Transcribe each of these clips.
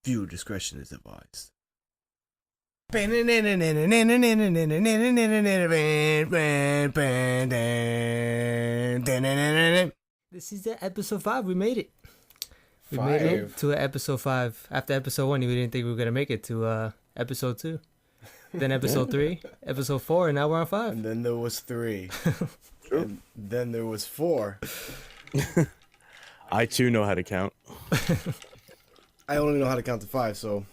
Viewer discretion is advised. This is episode 5. We made it. We made it to episode 5. After episode 1, we didn't think we were going to make it to episode 2. Then episode 3, episode 4, and now we're on 5. And then there was 3. And then there was 4. I too know how to count. I only know how to count to 5, so.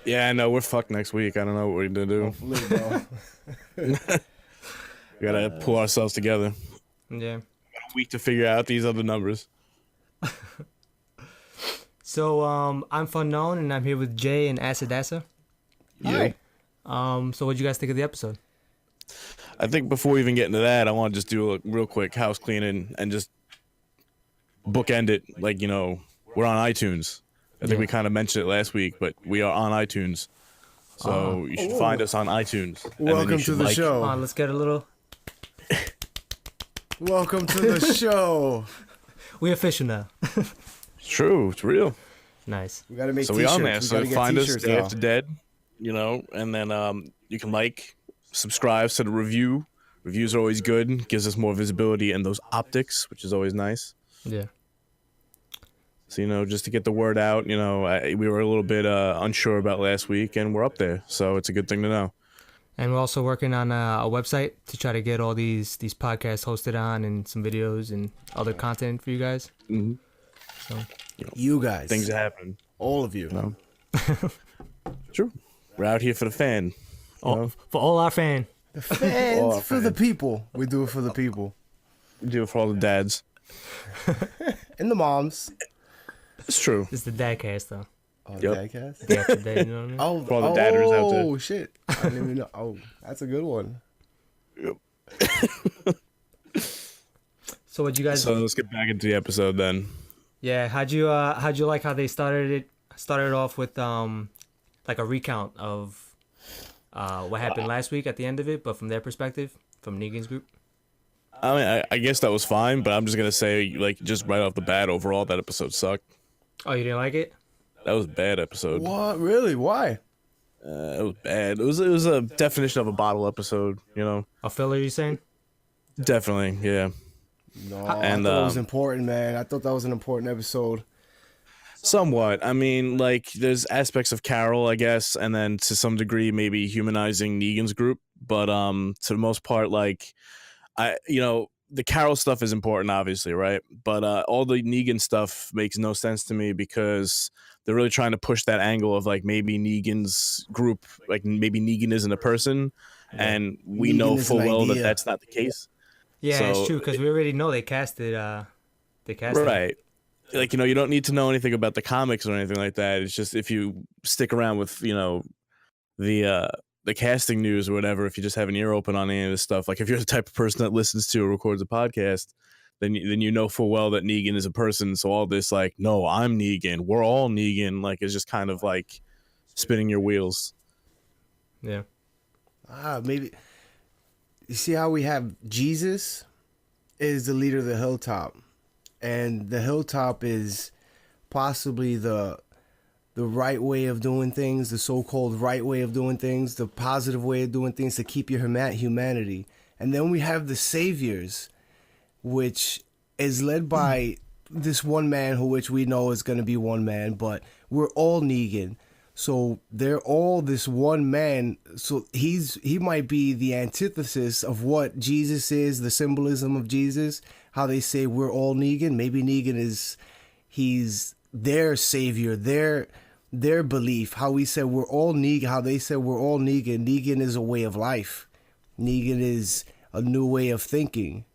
Yeah, I know. We're fucked next week. I don't know what we're going to do. Hopefully, bro. We got to pull ourselves together. Yeah. A week to figure out these other numbers. So, I'm FUNKNOWN, and I'm here with Jay and Asadasa. Hi. So what'd you guys think of the episode? I think before we even get into that, I want to just do a real quick house cleaning and just bookend it. Like, you know, we're on iTunes. I think we kind of mentioned it last week, but we are on iTunes. So you should find us on iTunes. Welcome to the show. Come on, let's get a little... Welcome to the show. We're official now. It's true. It's real. Nice. We gotta make So t-shirts. we on there. So find us Day now. After Dead, you know, and then you can subscribe to the review. Reviews are always good. Gives us more visibility and those optics, which is always nice. Yeah. So, you know, just to get the word out, you know, we were a little bit unsure about last week, and we're up there. So it's a good thing to know. And we're also working on a website to try to get all these podcasts hosted on and some videos and other content for you guys. Mm-hmm. So, You guys. Things are happening. All of you. No. True. We're out here for the fan. for all our fans. The fans. For the people. We do it for the people. We do it for all the dads. And the moms. It's true. It's the dadcast, though. Oh, Yep. Dadcast? Day after day, you know what I mean? Oh, For all the dadders out there. Oh, shit. I didn't even know. Oh, that's a good one. Yep. So what you guys... So let's get back into the episode then. Yeah, how'd you like how they started off with like a recount of what happened last week at the end of it, but from their perspective, from Negan's group? I mean, I guess that was fine, but I'm just going to say, like, just right off the bat, overall, that episode sucked. Oh, you didn't like it? That was a bad episode. What? Really? Why? It was bad. It was a definition of a bottle episode, you know? A filler, you saying? Definitely, yeah. No, And, I thought it was important, man. I thought that was an important episode. Somewhat. I mean, like, there's aspects of Carol, I guess, and then to some degree, maybe humanizing Negan's group. But to the most part, like, the Carol stuff is important, obviously, right? But all the Negan stuff makes no sense to me because they're really trying to push that angle of, like, maybe Negan's group, like, maybe Negan isn't a person, and we Negan know is full an well that idea. that's not the case. Yeah, So- it's true because we already know they casted. Right. Like, you know, you don't need to know anything about the comics or anything like that. It's just if you stick around with, you know, the casting news or whatever, if you just have an ear open on any of this stuff, like if you're the type of person that listens to or records a podcast, then you know full well that Negan is a person. So all this, like, no, I'm Negan, we're all Negan, like, is just kind of like spinning your wheels. Yeah. Maybe. You see how we have Jesus is the leader of the hilltop, and the hilltop is possibly the right way of doing things, the so-called right way of doing things, the positive way of doing things to keep your humanity. And then we have the saviors, which is led by this one man, which we know is going to be one man, but we're all Negan. So they're all this one man. So he might be the antithesis of what Jesus is, the symbolism of Jesus, how they say we're all Negan. Maybe Negan he's their savior, their belief. How we said we're all Negan, how they said we're all Negan. Negan is a way of life. Negan is a new way of thinking.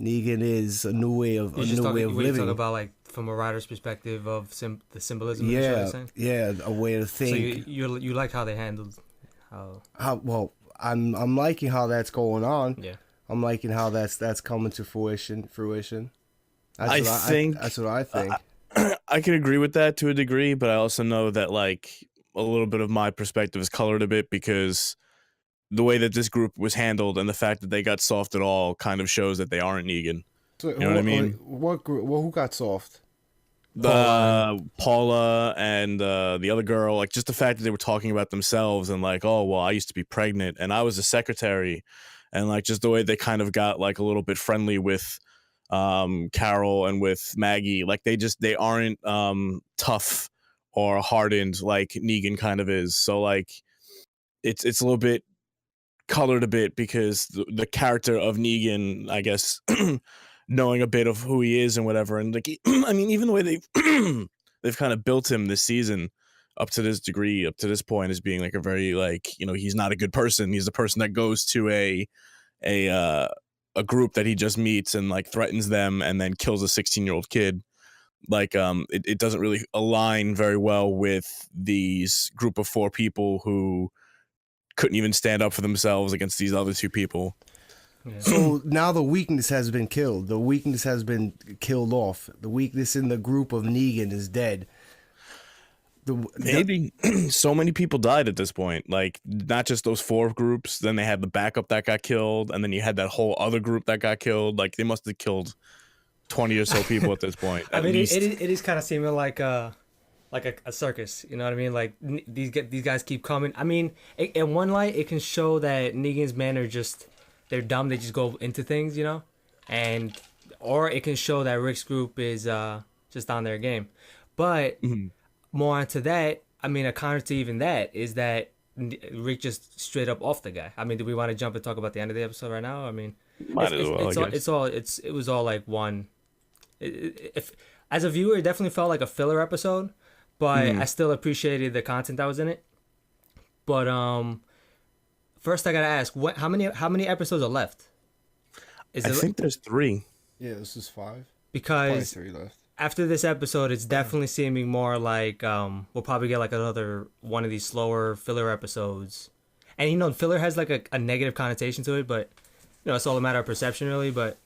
Negan is a new way of You're living. talking about, like, from a writer's perspective of the symbolism. Yeah, saying? yeah, a way to think. So you like how they handled how? Well, I'm liking how that's going on. Yeah. I'm liking how that's coming to fruition. I think that's what I think. I can agree with that to a degree, but I also know that, like, a little bit of my perspective is colored a bit because the way that this group was handled and the fact that they got soft at all kind of shows that they aren't Negan. So, You know what I mean? What group? Well, who got soft? Paula and the other girl, like just the fact that they were talking about themselves and like, oh well, I used to be pregnant and I was a secretary, and like just the way they kind of got like a little bit friendly with Carol and with Maggie, like they aren't tough or hardened like Negan kind of is. So like it's a little bit colored a bit because the character of Negan, I guess, knowing a bit of who he is and whatever, and like I mean, even the way they've kind of built him this season up to this degree, up to this point, as being like a very like, you know, he's not a good person. He's the person that goes to a group that he just meets and like threatens them and then kills a 16-year-old kid. Like it doesn't really align very well with these group of 4 people who couldn't even stand up for themselves against these other 2 people. Yeah. So now the weakness has been killed. The weakness has been killed off. The weakness in the group of Negan is dead. Maybe so many people died at this point. Like not just those 4 groups. Then they had the backup that got killed, and then you had that whole other group that got killed. Like they must have killed 20 or so people at this point. I mean, it is kind of seeming like a circus, you know what I mean? Like these guys keep coming. I mean, in one light, it can show that Negan's men are just, they're dumb. They just go into things, you know, or it can show that Rick's group is just on their game. But more onto that, I mean, a counter to even that is that Rick just straight up off the guy. I mean, do we want to jump and talk about the end of the episode right now? I mean, it was all like one. If as a viewer, it definitely felt like a filler episode. But I still appreciated the content that was in it. But first I gotta ask, how many episodes are left? I think there's 3. Yeah, this is 5. Because 3 left. After this episode, it's definitely seeming more like we'll probably get like another one of these slower filler episodes. And you know, filler has like a negative connotation to it, but you know, it's all a matter of perception, really. But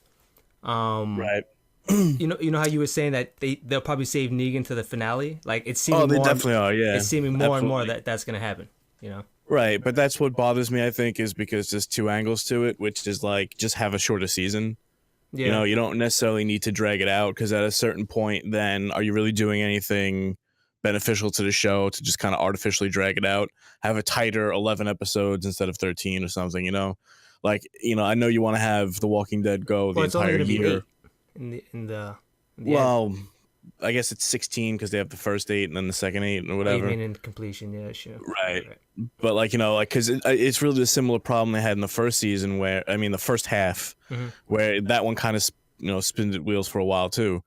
right. You know how you were saying that they'll probably save Negan to the finale. Like it's seeming definitely are. Yeah, it's seeming more and more that's gonna happen. You know. Right, but that's what bothers me. I think is because there's 2 angles to it, which is like just have a shorter season. Yeah. You know, you don't necessarily need to drag it out because at a certain point, then are you really doing anything beneficial to the show to just kind of artificially drag it out? Have a tighter 11 episodes instead of 13 or something. You know, like I know you want to have The Walking Dead go the entire year. In the well, I guess it's 16 because they have the first 8 and then the second 8 or whatever. You mean in completion, yeah, sure. Right. But like because it's really a similar problem they had in the first season the first half, where that one kind of spins its wheels for a while too.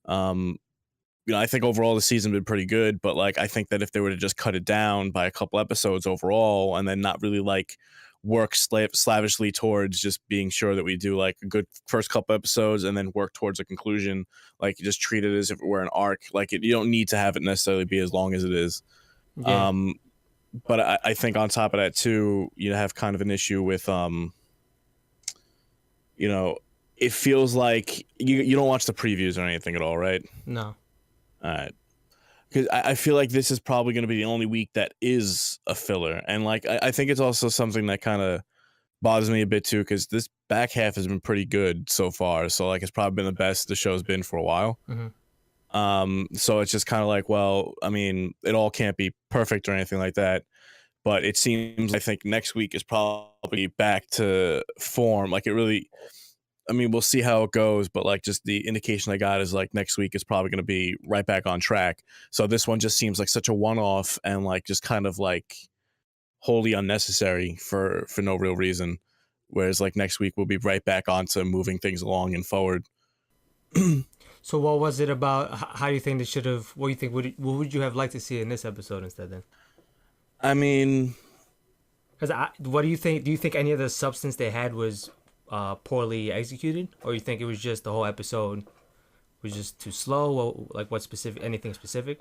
I think overall the season been pretty good, but like I think that if they were to just cut it down by a couple episodes overall and then not really like work slavishly towards just being sure that we do like a good first couple episodes and then work towards a conclusion, like you just treat it as if it were an arc. Like you don't need to have it necessarily be as long as it is. Yeah. But I think on top of that too, you have kind of an issue with it feels like you don't watch the previews or anything at all, right? No. All right. Because I feel like this is probably going to be the only week that is a filler. And like I think it's also something that kind of bothers me a bit too, because this back half has been pretty good so far. So like it's probably been the best the show's been for a while. So it's just kind of like, well, I mean, it all can't be perfect or anything like that. But it seems, I think next week is probably back to form. Like it really, I mean, we'll see how it goes, but like just the indication I got is like next week is probably going to be right back on track. So this one just seems like such a one-off and like just kind of like wholly unnecessary for no real reason. Whereas like next week we'll be right back onto moving things along and forward. So what was it about? How do you think they should have? What do you think? What would you have liked to see in this episode instead? Then, I mean, because what do you think? Do you think any of the substance they had was poorly executed, or you think it was just the whole episode was just too slow? Like what specific? Anything specific?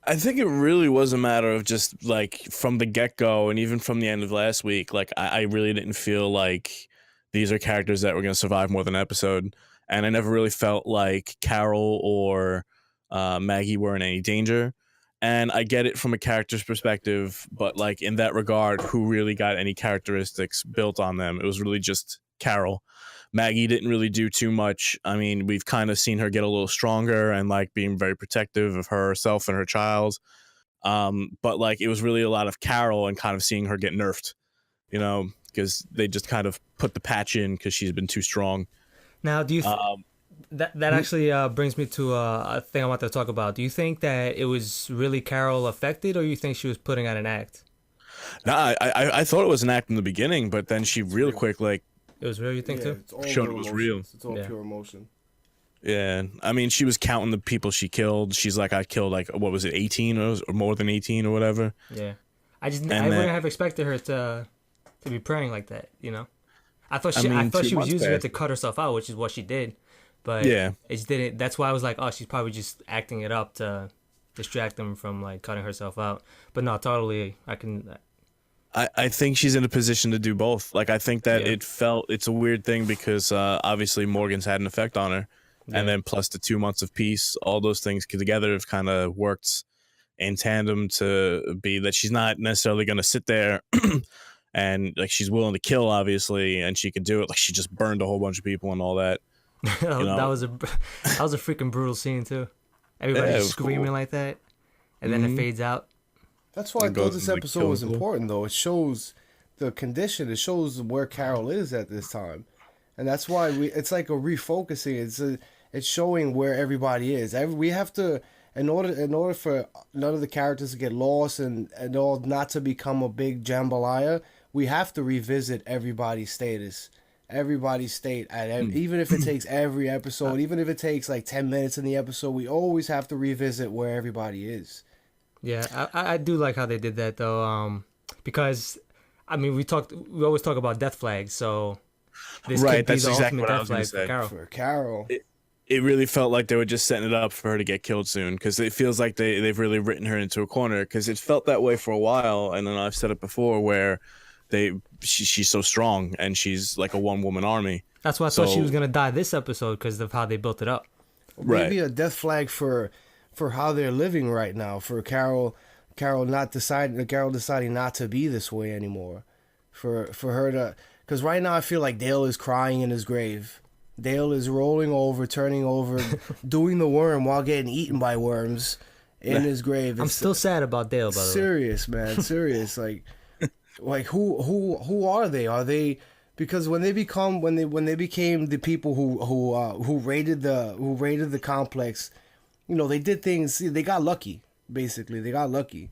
I think it really was a matter of just like from the get-go and even from the end of last week, like I really didn't feel like these are characters that were going to survive more than an episode. And I never really felt like Carol or Maggie were in any danger. And I get it from a character's perspective, but like in that regard, who really got any characteristics built on them? It was really just Carol. Maggie didn't really do too much. I mean, we've kind of seen her get a little stronger and like being very protective of herself and her child. But like it was really a lot of Carol and kind of seeing her get nerfed, you know, because they just kind of put the patch in because she's been too strong. Now, do you that actually brings me to a thing I want to talk about. Do you think that it was really Carol affected, or you think she was putting on an act? No, I thought it was an act in the beginning, but then she real quick like It was real, you think too? It's all showed real it was emotions. real. It's all Yeah. pure emotion. Yeah, I mean, she was counting the people she killed. She's like, I killed like what was it, 18 or more than 18 or whatever. Yeah. I then- wouldn't have expected her to be praying like that, you know. I thought I she mean, 2 was months using it passed. to cut herself out, which is what she did. But Yeah. it just didn't. That's why I was like, oh, she's probably just acting it up to distract them from like cutting herself out. But no, totally, I think she's in a position to do both. Like I think that Yeah. it's a weird thing because obviously Morgan's had an effect on her, Yeah. and then plus the 2 months of peace, all those things together have kind of worked in tandem to be that she's not necessarily going to sit there and like she's willing to kill, obviously, and she could do it. Like she just burned a whole bunch of people and all that. know? that was a freaking brutal scene too. Everybody Yeah, it just was screaming cool. like that, and then it Mhm. fades out. That's why I And thought goes this and, like, episode was kills her. important, though. It shows the condition. It shows where Carol is at this time, and that's why it's like a refocusing. It's showing where everybody is. We have to, in order for none of the characters to get lost and all not to become a big jambalaya, we have to revisit everybody's status. Everybody's state, even if it takes every episode, even if it takes like 10 minutes in the episode, we always have to revisit where everybody is. Yeah, I do like how they did that though, because I mean we always talk about death flags, so this Right, could be that's the exactly ultimate what I death was gonna flag for say. Carol. For Carol, It really felt like they were just setting it up for her to get killed soon because it feels like they've really written her into a corner because it felt that way for a while. And then I've said it before where she's so strong and she's like a one-woman army. That's why I thought she So- was gonna die this episode because of how they built it up. maybe Right. a death flag for how they're living right now. For Carol deciding not to be this way anymore. For her to, because right now I feel like Dale is crying in his grave. Dale is rolling over, turning over, doing the worm while getting eaten by worms in his grave. I'm It's still sad about Dale, by the way. serious, man. Serious. Like who are they? Are they, because when they became the people who raided the complex, you know, they did things. They got lucky. Basically, they got lucky.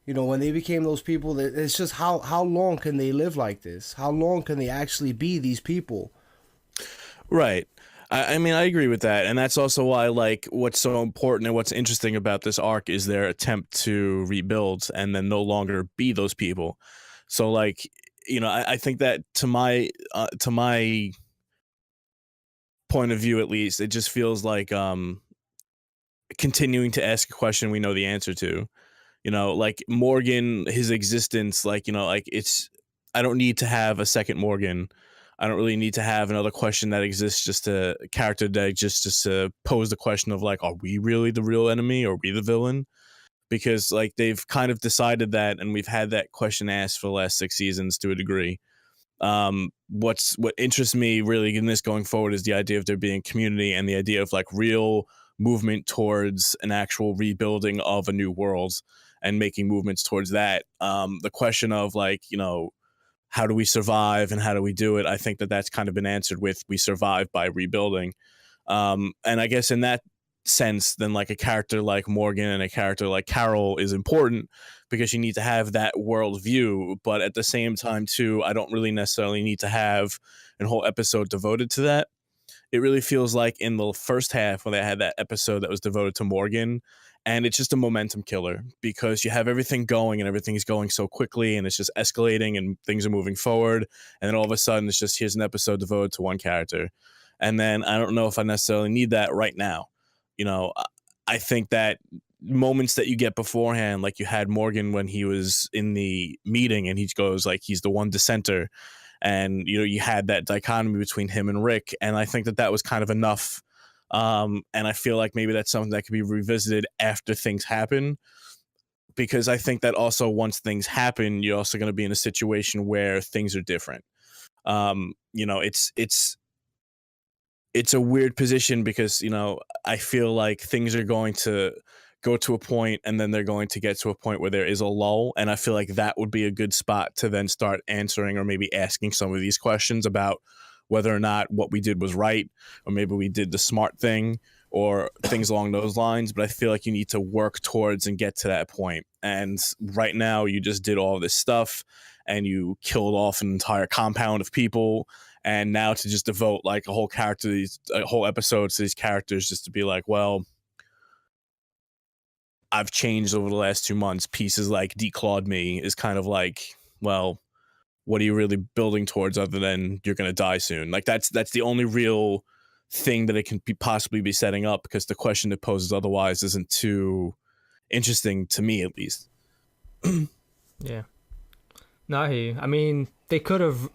You know, when they became those people, it's just how long can they live like this? How long can they actually be these people? Right. I mean, I agree with that. And that's also why, like, what's so important and what's interesting about this arc is their attempt to rebuild and then no longer be those people. So, like, you know, I think that to my point of view, at least, it just feels like continuing to ask a question we know the answer to. You know, like Morgan, his existence, like, you know, like I don't need to have a second Morgan. I don't really need to have another question that exists just a character that exists just to pose the question of like, are we really the real enemy? Or are we the villain? Because like they've kind of decided that, and we've had that question asked for the last 6 seasons to a degree. What interests me really in this going forward is the idea of there being community and the idea of like real movement towards an actual rebuilding of a new world and making movements towards that. The question of like, you know, how do we survive and how do we do it? I think that that's kind of been answered with we survive by rebuilding. And I guess in that sense, then like a character like Morgan and a character like Carol is important because you need to have that worldview. But at the same time, too, I don't really necessarily need to have a whole episode devoted to that. It really feels like in the first half when they had that episode that was devoted to Morgan, and it's just a momentum killer because you have everything going and everything's going so quickly and it's just escalating and things are moving forward. And then all of a sudden it's just, here's an episode devoted to one character. And then I don't know if I necessarily need that right now. You know, I think that moments that you get beforehand, like you had Morgan when he was in the meeting and he goes like, he's the one dissenter. And, you know, you had that dichotomy between him and Rick. And I think that that was kind of enough. And I feel like maybe that's something that could be revisited after things happen, because I think that also once things happen, you're also going to be in a situation where things are different. You know, it's it's a weird position because, you know, I feel like things are going to go to a point and then they're going to get to a point where there is a lull. And I feel like that would be a good spot to then start answering or maybe asking some of these questions about whether or not what we did was right, or maybe we did the smart thing or things along those lines. But I feel like you need to work towards and get to that point. And right now you just did all this stuff and you killed off an entire compound of people. And now to just devote like a whole episode to these characters just to be like, well, I've changed over the last 2 months. Pieces like declawed me is kind of like, well, what are you really building towards other than you're going to die soon? Like that's the only real thing that it can possibly be setting up, because the question it poses otherwise isn't too interesting to me, at least. Yeah. No, I hear you. I mean, they could have.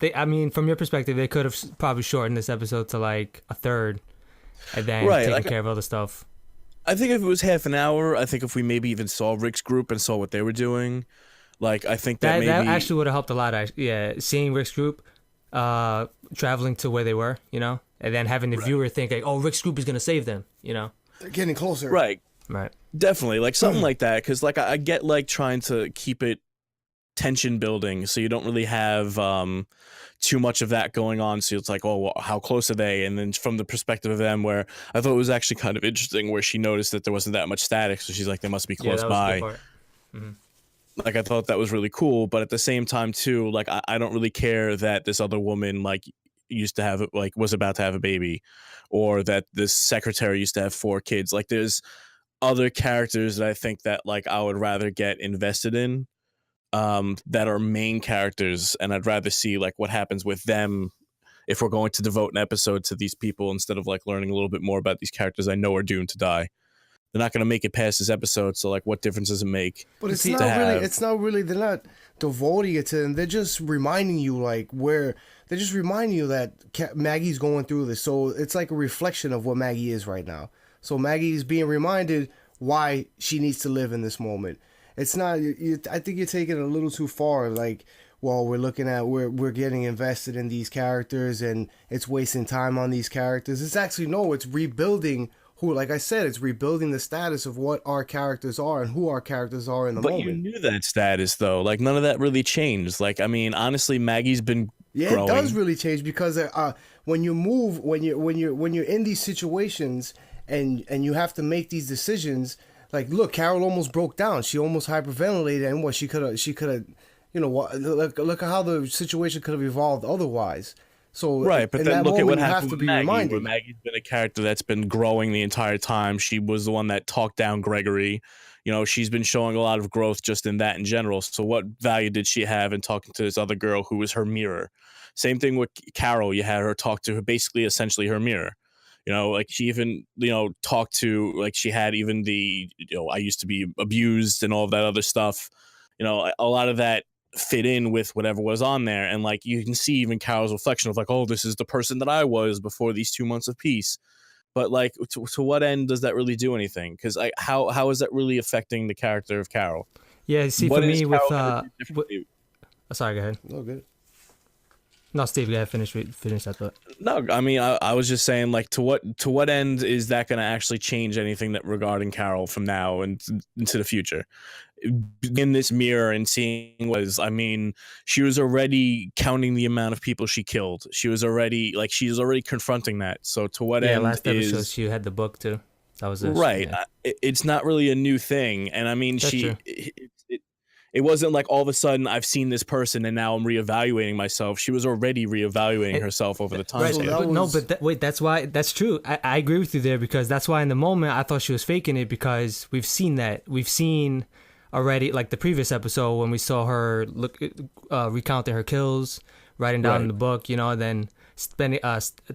From your perspective, they could have probably shortened this episode to like a third, and then taken care of other stuff. I think if it was half an hour, I think if we maybe even saw Rick's group and saw what they were doing, like I think that maybe that actually would have helped a lot. Yeah, seeing Rick's group, traveling to where they were, you know, and then having the viewer think like, oh, Rick's group is gonna save them, you know. They're getting closer. Right. Definitely, like something like that, because like I get like trying to keep it tension building, so you don't really have too much of that going on. So it's like, oh, well, how close are they? And then from the perspective of them, where I thought it was actually kind of interesting, where she noticed that there wasn't that much static, so she's like, they must be close by. Mm-hmm. Like I thought that was really cool, but at the same time too, like I don't really care that this other woman like used to have like was about to have a baby, or that this secretary used to have 4 kids. Like there's other characters that I think that like I would rather get invested in, that are main characters, and I'd rather see like what happens with them if we're going to devote an episode to these people, instead of like learning a little bit more about these characters I know are doomed to die. They're not going to make it past this episode, so like what difference does it make? But it's not really they're not devoting it to them. They're just reminding you they're just reminding you that Maggie's going through this. So it's like a reflection of what Maggie is right now. So Maggie is being reminded why she needs to live in this moment. It's not. I think you're taking it a little too far. Like, well, we're getting invested in these characters, and it's wasting time on these characters. It's actually it's rebuilding like I said, it's rebuilding the status of what our characters are and who our characters are in the moment. But you knew that status though. Like none of that really changed. Like I mean, honestly, Maggie's been growing. It does really change, because when you're in these situations and you have to make these decisions. Like, look, Carol almost broke down. She almost hyperventilated, and she could have, you know, look at how the situation could have evolved otherwise. So right, but then look at what happened with Maggie. Where Maggie's been a character that's been growing the entire time. She was the one that talked down Gregory. You know, she's been showing a lot of growth just in that in general. So what value did she have in talking to this other girl who was her mirror? Same thing with Carol. You had her talk to her, basically, essentially her mirror. You know, like she even, you know, talked to, like she had even the, you know, I used to be abused and all of that other stuff. You know, a lot of that fit in with whatever was on there. And like you can see even Carol's reflection of like, oh, this is the person that I was before these 2 months of peace. But like to what end does that really do anything? Because like how is that really affecting the character of Carol? Yeah, see, for me with sorry, go ahead. No, good. No, Steve, go ahead, finish that thought. No, I mean, I was just saying, like, to what end is that going to actually change anything that regarding Carol from now and into the future? In this mirror and seeing I mean, she was already counting the amount of people she killed. She's already confronting that. So to what end? Yeah, last episode she had the book too. That was it. Right. Yeah. It's not really a new thing, and I mean, it wasn't like all of a sudden I've seen this person and now I'm reevaluating myself. She was already reevaluating herself over the time. Right. That's true. I agree with you there, because that's why in the moment I thought she was faking it, because we've seen that. We've seen already, like the previous episode when we saw her recounting her kills, writing down in the book, you know, and then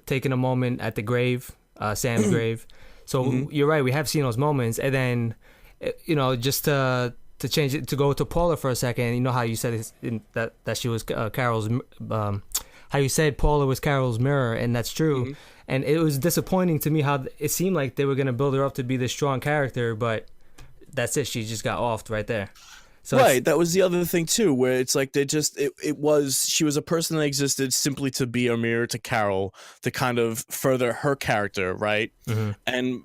taking a moment at the grave, Sam's grave. So you're right. We have seen those moments, and then, you know, just to change it, to go to Paula for a second, you know how you said that she was Carol's, how you said Paula was Carol's mirror, and that's true. Mm-hmm. And it was disappointing to me how it seemed like they were going to build her up to be this strong character, but that's it. She just got offed right there. So right, that was the other thing too, where it's like she was a person that existed simply to be a mirror to Carol, to kind of further her character, right? Mhm. And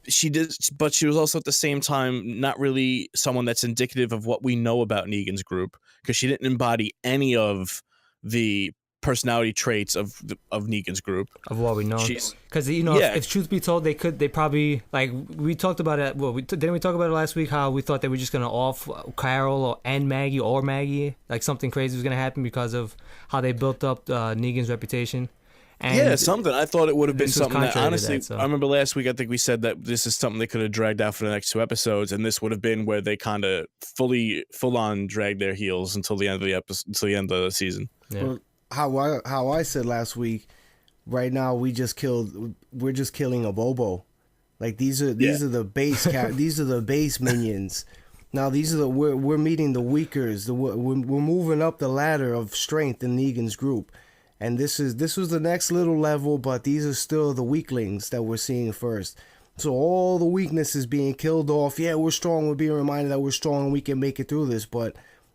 she did, but she was also at the same time not really someone that's indicative of what we know about Negan's group, because she didn't embody any of the personality traits of Negan's group. of what we know, She's because yeah, if truth be told, they probably, like we talked about it. Well, didn't we talk about it last week? How we thought they were just gonna off Carol and Maggie, like something crazy was gonna happen because of how they built up Negan's reputation. And yeah, something. I thought it would have been this was something that, contrary to honestly, that, so. I remember last week, I think we said that this is something they could have dragged out for the next 2 episodes, and this would have been where they kind of full on dragged their heels until the end of the episode, until the end of the season. Yeah. Well, how I said last week, right now we're just killing a Bobo. Like these are the base these are the base minions. Now we're meeting the weakers. We're moving up the ladder of strength in Negan's group. And this was the next little level, but these are still the weaklings that we're seeing first. So all the weakness is being killed off. Yeah, we're strong. We're being reminded that we're strong and we can make it through this. But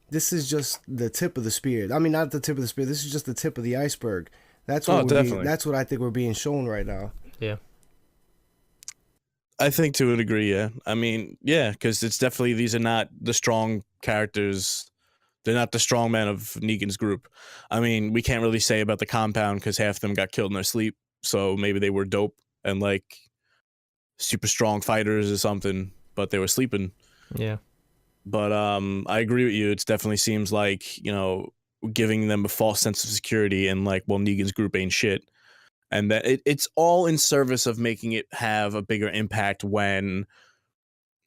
this is just the tip of the spear. I mean, not the tip of the spear. This is just the tip of the iceberg. That's what that's what I think we're being shown right now. Yeah. I think to a degree, yeah. I mean, yeah, because it's definitely, these are not the strong characters. They're not the strong men of Negan's group. I mean, we can't really say about the compound because half of them got killed in their sleep. So maybe they were dope and like super strong fighters or something, but they were sleeping. Yeah. But I agree with you. It definitely seems like, giving them a false sense of security and like, well, Negan's group ain't shit. And that it's all in service of making it have a bigger impact when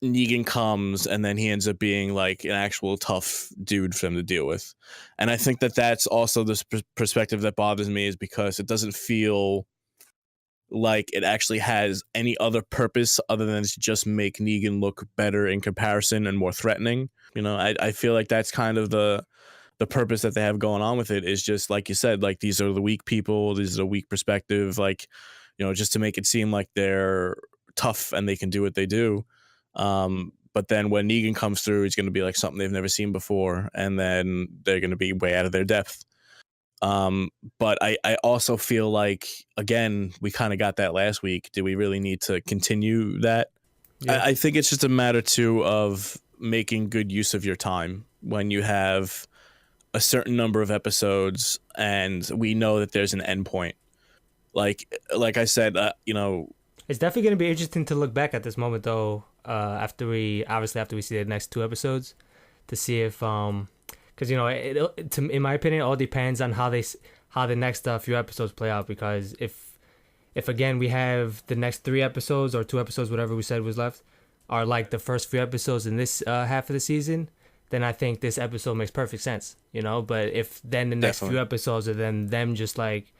Negan comes and then he ends up being like an actual tough dude for them to deal with. And I think that that's also this perspective that bothers me, is because it doesn't feel like it actually has any other purpose other than to just make Negan look better in comparison and more threatening. I feel like that's kind of the purpose that they have going on with it, is just like you said, like these are the weak people, this is a weak perspective, like, just to make it seem like they're tough and they can do what they do. But then when Negan comes through, it's going to be like something they've never seen before, and then they're going to be way out of their depth. But I also feel like, again, we kind of got that last week. Do we really need to continue that? Yeah. I think it's just a matter too of making good use of your time when you have a certain number of episodes and we know that there's an end point. Like I said, it's definitely going to be interesting to look back at this moment, though, after we see the next 2 episodes, to see if because in my opinion, it all depends on how the next few episodes play out. Because if again we have the next 3 episodes or 2 episodes, whatever we said was left, are like the first few episodes in this half of the season, then I think this episode makes perfect sense. But if then the next few episodes are then them just like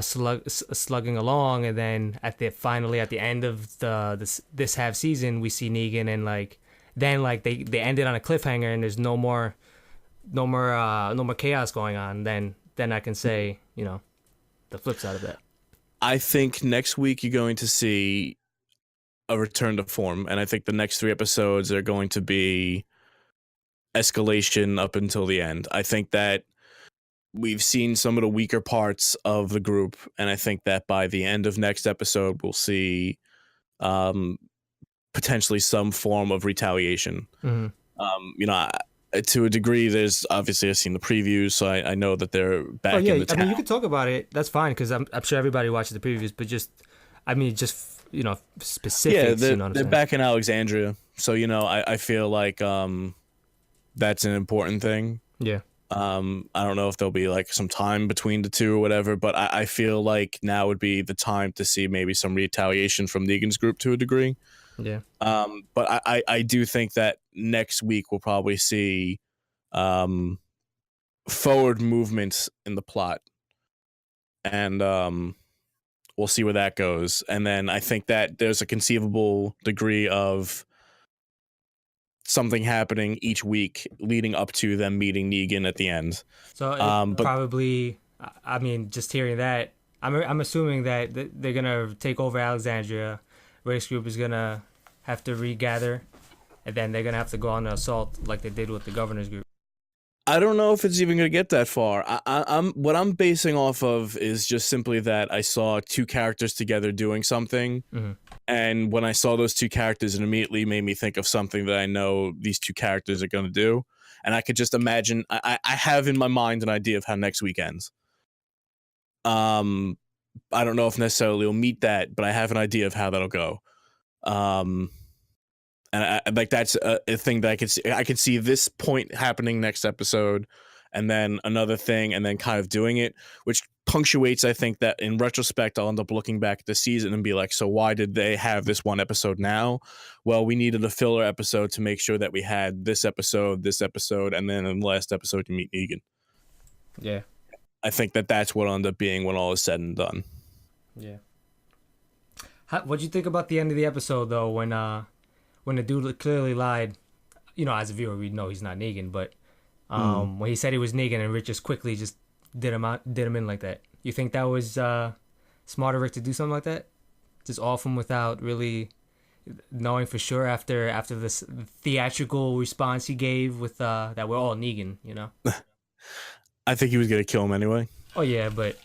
slugging along, and then at the end of this half season we see Negan, and like then like they ended on a cliffhanger and there's no more chaos going on, then I can say the flip side of that. I think next week you're going to see a return to form, and I think the next 3 episodes are going to be escalation up until the end. I think that we've seen some of the weaker parts of the group, and I think that by the end of next episode, we'll see potentially some form of retaliation. Mm-hmm. To a degree, there's obviously, I've seen the previews, so I know that they're back in the town. I mean, you can talk about it. That's fine, because I'm sure everybody watches the previews, but specifics. Yeah, they're back in Alexandria, so I feel like that's an important thing. Yeah. I don't know if there'll be like some time between the two or whatever, but I feel like now would be the time to see maybe some retaliation from Negan's group to a degree. Yeah. But I do think that next week we'll probably see forward movements in the plot, and we'll see where that goes. And then I think that there's a conceivable degree of something happening each week leading up to them meeting Negan at the end. So probably, I mean, just hearing that, I'm assuming that they're gonna take over Alexandria. Race Group is gonna have to regather, and then they're gonna have to go on an assault like they did with the governor's group. I don't know if it's even going to get that far. I'm what I'm basing off of is just simply that I saw two characters together doing something, and when I saw those two characters, it immediately made me think of something that I know these two characters are going to do, and I could just imagine. I have in my mind an idea of how next week ends. I don't know if necessarily we'll meet that, but I have an idea of how that'll go. And like that's a thing that I could see this point happening next episode, and then another thing, and then kind of doing it, which punctuates. I think that in retrospect, I'll end up looking back at the season and be like, so why did they have this one episode now? Well, we needed a filler episode to make sure that we had this episode, and then in the last episode you meet Negan. Yeah. I think that that's what will end up being when all is said and done. Yeah. What'd you think about the end of the episode, though, when the dude clearly lied? You know, as a viewer, we know he's not Negan, but when he said he was Negan and Rick just quickly just did him in like that. You think that was smart of Rick to do something like that? Just off him without really knowing for sure after this theatrical response he gave with that we're all Negan, you know? I think he was gonna kill him anyway. Oh yeah, but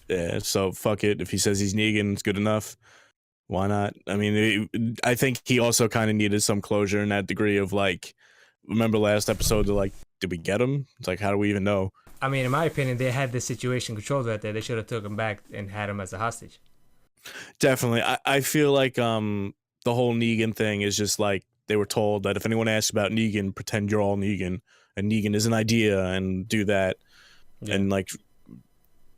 yeah, so fuck it. If he says he's Negan, it's good enough. Why not? I mean, I think he also kind of needed some closure in that degree of like, remember last episode, they're like, did we get him? It's like, how do we even know? I mean, in my opinion, they had this situation controlled right there. They should have took him back and had him as a hostage. Definitely. I feel like the whole Negan thing is just like, they were told that if anyone asks about Negan, pretend you're all Negan. And Negan is an idea and do that. Yeah. And like,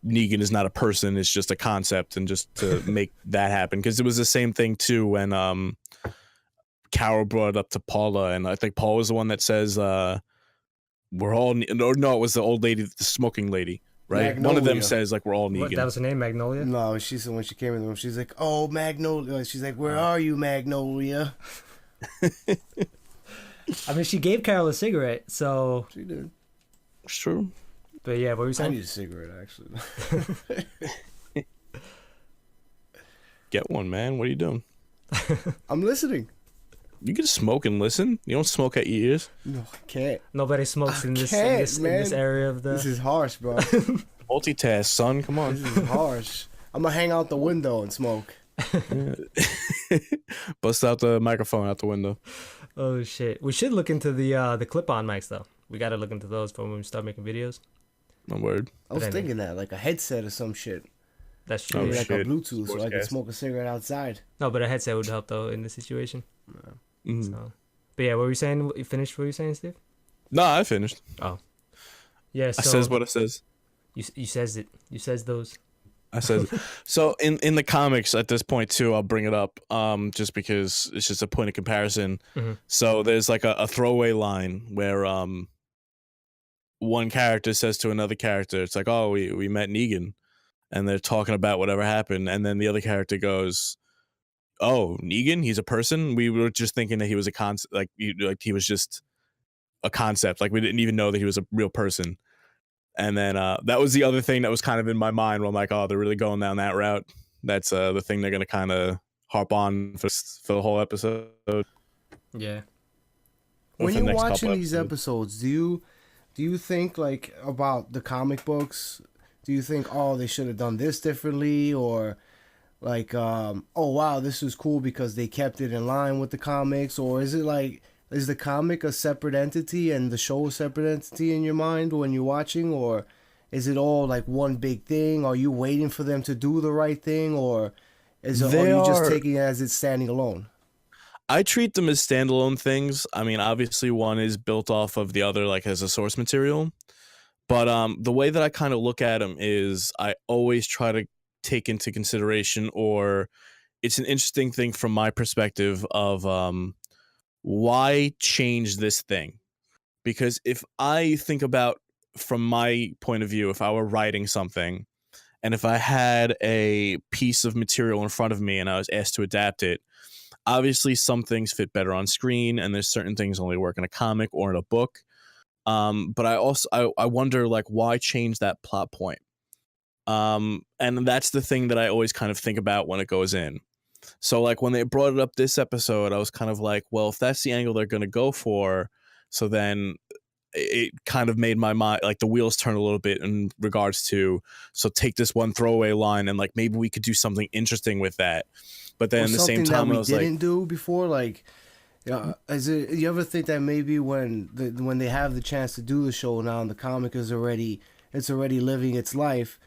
Negan is not a person, it's just a concept, and just to make that happen. Because it was the same thing too when Carol brought it up to Paula, and I think Paula was the one that says we're all or no, it was the old lady, the smoking lady, right? Magnolia. One of them says like we're all Negan. What, that was her name, Magnolia? No, she said when she came in the room, she's like, "Oh, Magnolia." She's like, "Where are you, Magnolia?" I mean, she gave Carol a cigarette, so she did. It's true. But yeah, what were you saying? I need a cigarette, actually. Get one, man. What are you doing? I'm listening. You can smoke and listen. You don't smoke at your ears. No, I can't. Nobody smokes in this area of the. This is harsh, bro. Multitask, son. Come on. This is harsh. I'm gonna hang out the window and smoke. Bust out the microphone out the window. Oh shit! We should look into the clip-on mics though. We gotta look into those for when we start making videos. My word. I was thinking that, like a headset or some shit. That's true. Maybe like a Bluetooth, so I can smoke a cigarette outside. No, but a headset would help though in this situation. Yeah. So, but yeah, what were you saying? You finished what you were saying, Steve? No, I finished. Oh, yeah. So I says what it says. You says it. You says those. I said so in the comics at this point too. I'll bring it up just because it's just a point of comparison. Mm-hmm. So there's like a throwaway line where one character says to another character, it's like, oh, we met Negan, and they're talking about whatever happened, and then the other character goes, oh, Negan, he's a person? We were just thinking that he was a concept, like he was just a concept, like we didn't even know that he was a real person. And then that was the other thing that was kind of in my mind where I'm like, oh, they're really going down that route. That's the thing they're going to kind of harp on for the whole episode. Yeah. When you're watching these episodes, do you think like about the comic books? Do you think, oh, they should have done this differently, or like, oh wow, this was cool because they kept it in line with the comics, or is it like, is the comic a separate entity and the show a separate entity in your mind when you're watching, or is it all like one big thing? Are you waiting for them to do the right thing, or are you just taking it as it's standing alone? I treat them as standalone things. I mean, obviously one is built off of the other, like as a source material. But the way that I kind of look at them is I always try to take into consideration, or it's an interesting thing from my perspective of why change this thing? Because if I think about from my point of view, if I were writing something and if I had a piece of material in front of me and I was asked to adapt it, obviously some things fit better on screen and there's certain things only work in a comic or in a book. But I wonder, like, why change that plot point? And that's the thing that I always kind of think about when it goes in. So like when they brought it up this episode, I was kind of like, well, if that's the angle they're going to go for, so then it kind of made my mind, like the wheels turn a little bit in regards to, so take this one throwaway line and like maybe we could do something interesting with that. But then at the same time, that I we was like, didn't do before, like, you ever think that maybe when they have the chance to do the show now and the comic is already living its life,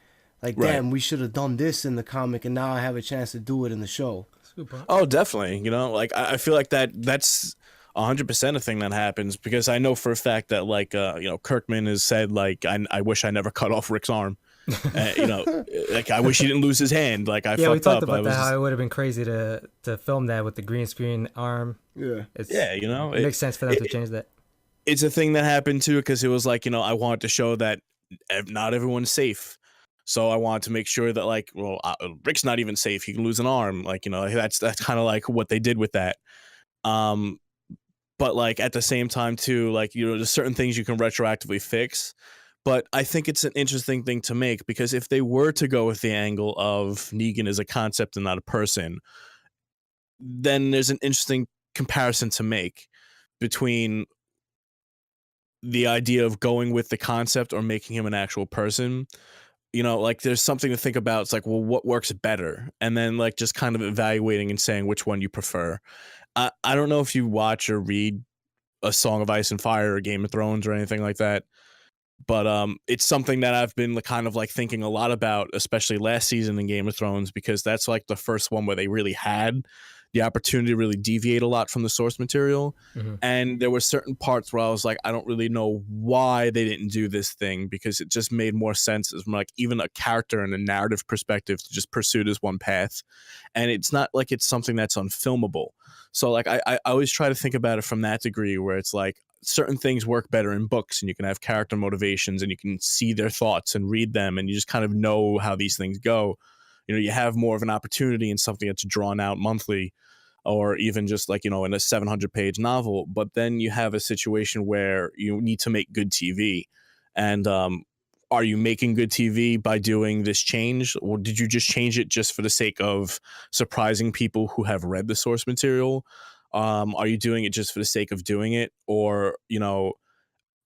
like, Right. damn, we should have done this in the comic and now I have a chance to do it in the show. oh, definitely. You know, like I feel like that's 100% a thing that happens, because I know for a fact that like you know, Kirkman has said like I wish I never cut off Rick's arm. You know, like I wish he didn't lose his hand. Like I yeah, we fucked talked up. about I was that. just, How it would have been crazy to film that with the green screen arm. Yeah. yeah, you know, It makes sense for them to change that. it's a thing that happened too, because it was like, you know, I wanted to show that not everyone's safe. So I wanted to make sure that like, well, Rick's not even safe. He can lose an arm. Like, you know, that's kind of like what they did with that. But like at the same time too, like, you know, there's certain things you can retroactively fix. But I think it's an interesting thing to make, because if they were to go with the angle of Negan as a concept and not a person, then there's an interesting comparison to make between the idea of going with the concept or making him an actual person. You know, like there's something to think about. It's like, well, what works better? And then like just kind of evaluating and saying which one you prefer. I don't know if you watch or read A Song of Ice and Fire or Game of Thrones or anything like that, but it's something that I've been kind of like thinking a lot about, especially last season in Game of Thrones, because that's like the first one where they really had the opportunity to really deviate a lot from the source material. Mm-hmm. And there were certain parts where I was like, I don't really know why they didn't do this thing, because it just made more sense from like even a character and a narrative perspective to just pursue this one path. And it's not like it's something that's unfilmable. So like I always try to think about it from that degree, where it's like certain things work better in books and you can have character motivations and you can see their thoughts and read them and you just kind of know how these things go. You know, you have more of an opportunity in something that's drawn out monthly, or even just like, you know, in a 700-page novel. But then you have a situation where you need to make good TV. And are you making good TV by doing this change? Or did you just change it just for the sake of surprising people who have read the source material? Are you doing it just for the sake of doing it? Or, you know,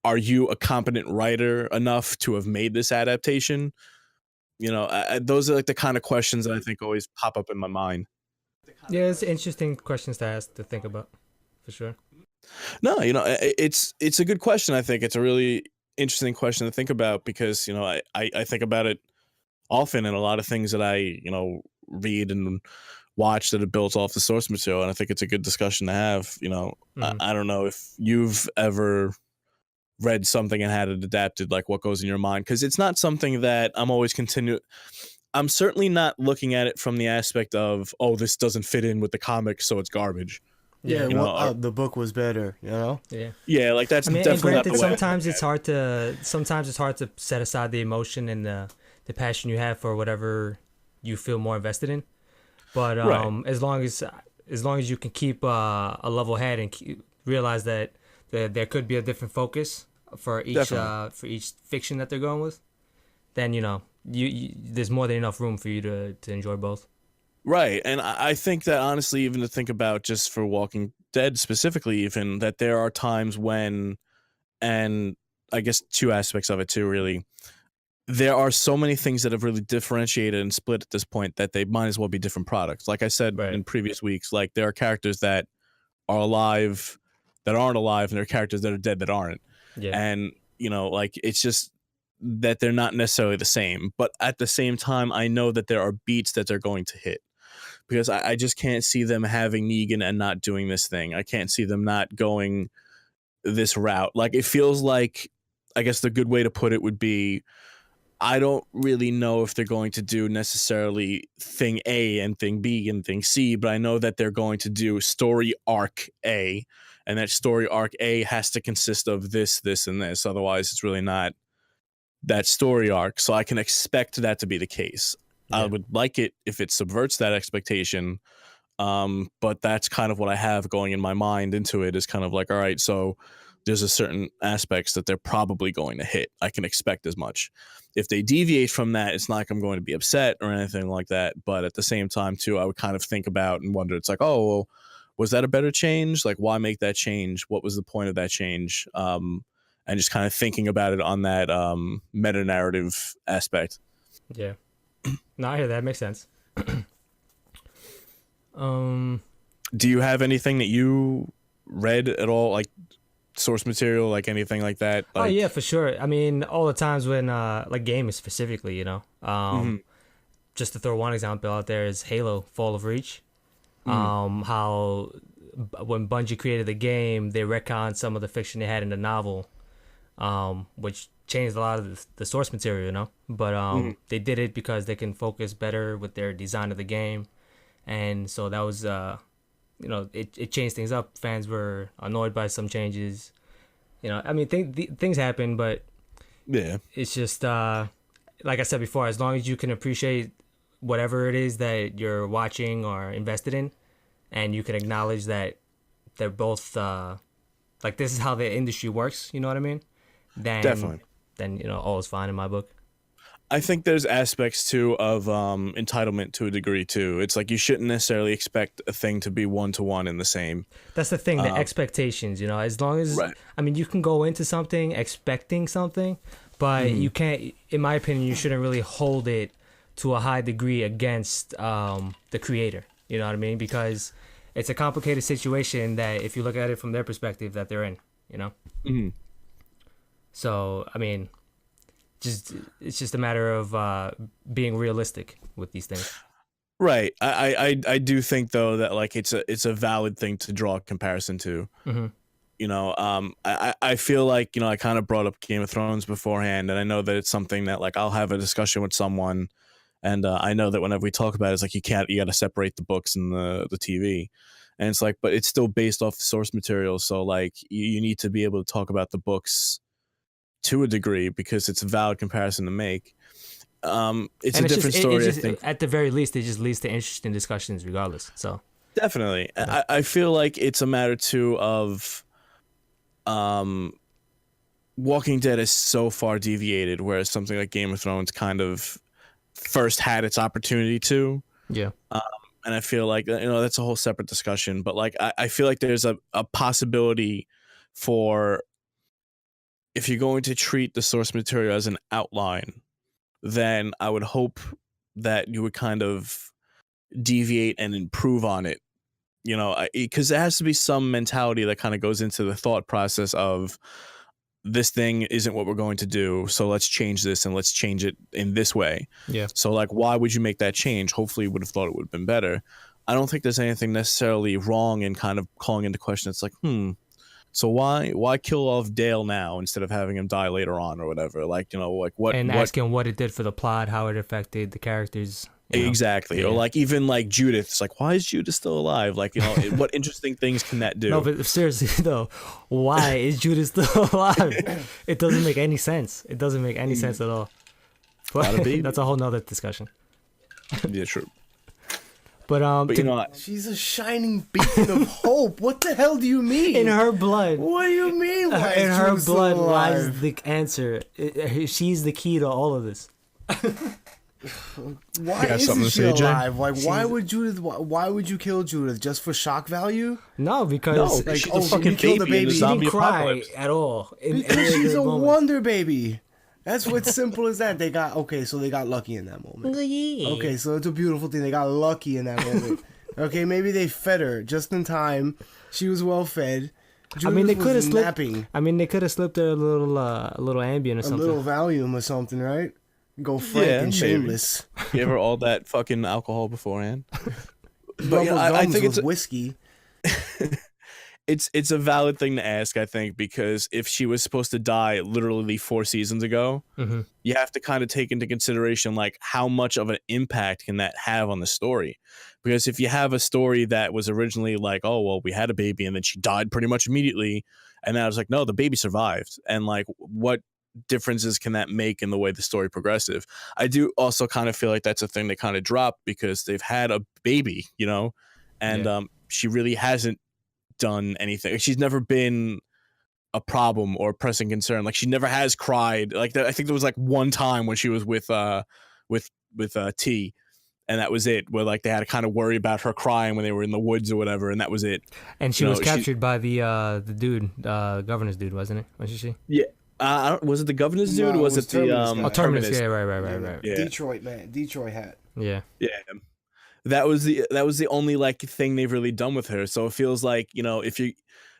are you a competent writer enough to have made this adaptation? You know, those are like the kind of questions that I think always pop up in my mind. Yeah, it's interesting questions to ask, to think about, for sure. No, you know, it's a good question. I think it's a really interesting question to think about, because, you know, I think about it often in a lot of things that I, you know, read and watch that are built off the source material. And I think it's a good discussion to have. You know, I don't know if you've ever read something and had it adapted, like what goes in your mind, because it's not something that I'm certainly not looking at it from the aspect of, oh, this doesn't fit in with the comic, so it's garbage. Yeah, you know, the book was better, you know? Yeah, like that's, I mean, definitely and granted, not the way. sometimes it's hard to set aside the emotion and the passion you have for whatever you feel more invested in. But Right. as long as you can keep a level head and realize that there could be a different focus for each fiction that they're going with, then, you know, you there's more than enough room for you to enjoy both. Right. And I think that honestly, even to think about just for Walking Dead specifically, even that there are times when, and I guess two aspects of it too, really, there are so many things that have really differentiated and split at this point that they might as well be different products. Like I said in previous weeks, like there are characters that are alive that aren't alive, and there are characters that are dead that aren't. Yeah. And, you know, like it's just that they're not necessarily the same. But at the same time, I know that there are beats that they're going to hit, because I just can't see them having Negan and not doing this thing. I can't see them not going this route. Like it feels like, I guess the good way to put it would be, I don't really know if they're going to do necessarily thing A and thing B and thing C, but I know that they're going to do story arc A, and that story arc A has to consist of this, this, and this. Otherwise, it's really not that story arc. So I can expect that to be the case. Yeah. I would like it if it subverts that expectation. But that's kind of what I have going in my mind into it, is kind of like, all right, so there's a certain aspects that they're probably going to hit. I can expect as much. If they deviate from that, it's not like I'm going to be upset or anything like that. But at the same time, too, I would kind of think about and wonder, it's like, oh, well, was that a better change? Like, why make that change? What was the point of that change? And just kind of thinking about it on that meta narrative aspect. Yeah. No, I hear that. Makes sense. Do you have anything that you read at all, like source material, like anything like that? Like, oh yeah, for sure. I mean, all the times when like gaming specifically, you know, just to throw one example out there is Halo Fall of Reach. How when Bungie created the game, they retconned some of the fiction they had in the novel, which changed a lot of the source material, you know. But they did it because they can focus better with their design of the game, and so that was you know, it changed things up. Fans were annoyed by some changes. You know, I mean, things happen, but yeah, it's just like I said before, as long as you can appreciate whatever it is that you're watching or invested in, and you can acknowledge that they're both like this is how the industry works. You know what I mean? Definitely. Then you know, all is fine in my book. I think there's aspects too of entitlement to a degree too. It's like you shouldn't necessarily expect a thing to be one-to-one in the same. That's the thing, the expectations, you know, as long as, right. I mean, you can go into something expecting something, but you can't, in my opinion, you shouldn't really hold it to a high degree against the creator, you know what I mean? Because it's a complicated situation that if you look at it from their perspective that they're in, you know? So, I mean, it's just a matter of being realistic with these things. Right. I do think though that like it's a valid thing to draw a comparison to. You know, I feel like, you know, I kind of brought up Game of Thrones beforehand, and I know that it's something that like I'll have a discussion with someone, and I know that whenever we talk about it, it's like you got to separate the books and the TV, and it's like, but it's still based off the source material, so like you need to be able to talk about the books to a degree because it's a valid comparison to make. It's a different story. I think at the very least, it just leads to interesting discussions regardless. So definitely, yeah. I feel like it's a matter too of, Walking Dead is so far deviated, whereas something like Game of Thrones kind of first had its opportunity to. Yeah. And I feel like, you know, that's a whole separate discussion, but like I feel like there's a possibility for, if you're going to treat the source material as an outline, then I would hope that you would kind of deviate and improve on it, you know, because there has to be some mentality that kind of goes into the thought process of this thing isn't what we're going to do, so let's change this and let's change it in this way. Yeah. So like, why would you make that change? Hopefully you would have thought it would have been better. I don't think there's anything necessarily wrong in kind of calling into question. It's like, so why kill off Dale now instead of having him die later on or whatever? Like, you know, like what, and asking what it did for the plot, how it affected the characters. Exactly. Yeah. Or like even like Judith, it's like, why is Judith still alive? Like, you know, what interesting things can that do? No, but seriously though, why is Judith still alive? It doesn't make any sense. It doesn't make any sense at all. But that's a whole nother discussion. Yeah, true. But you know, she's a shining beacon of hope. What the hell do you mean? In her blood. What do you mean? Why in her blood lies the answer. She's the key to all of this. Why isn't she alive? Like, why would Judith? Why would you kill Judith just for shock value? No, because like, she's a fucking killed the baby. She didn't cry at all. Because she's a wonder baby. That's what's simple as that. They got so they got lucky in that moment. Okay, so it's a beautiful thing. They got lucky in that moment. Okay, maybe they fed her just in time. She was well fed. I mean, they could have slipped. I mean, they could have slipped her a little Ambien or something. A little Valium or something, right? Go frank and shameless. Give her all that fucking alcohol beforehand. But you know, I think it's whiskey. It's a valid thing to ask, I think, because if she was supposed to die literally 4 seasons ago, you have to kind of take into consideration like how much of an impact can that have on the story. Because if you have a story that was originally like, oh well, we had a baby and then she died pretty much immediately, and then I was like, no, the baby survived, and like what differences can that make in the way the story progresses? I do also kind of feel like that's a thing they kind of dropped because they've had a baby, you know, and she really hasn't done anything. She's never been a problem or a pressing concern. Like she never has cried. Like I think there was like one time when she was with T, and that was it. Where like they had to kind of worry about her crying when they were in the woods or whatever, and that was it. And she was captured by the dude, governor's dude, wasn't it? Wasn't she? Yeah. Was it the governor's dude? Or was it the Terminus? Yeah, right. Yeah. Detroit man, Detroit hat. Yeah. That was the only like thing they've really done with her. So it feels like, you know,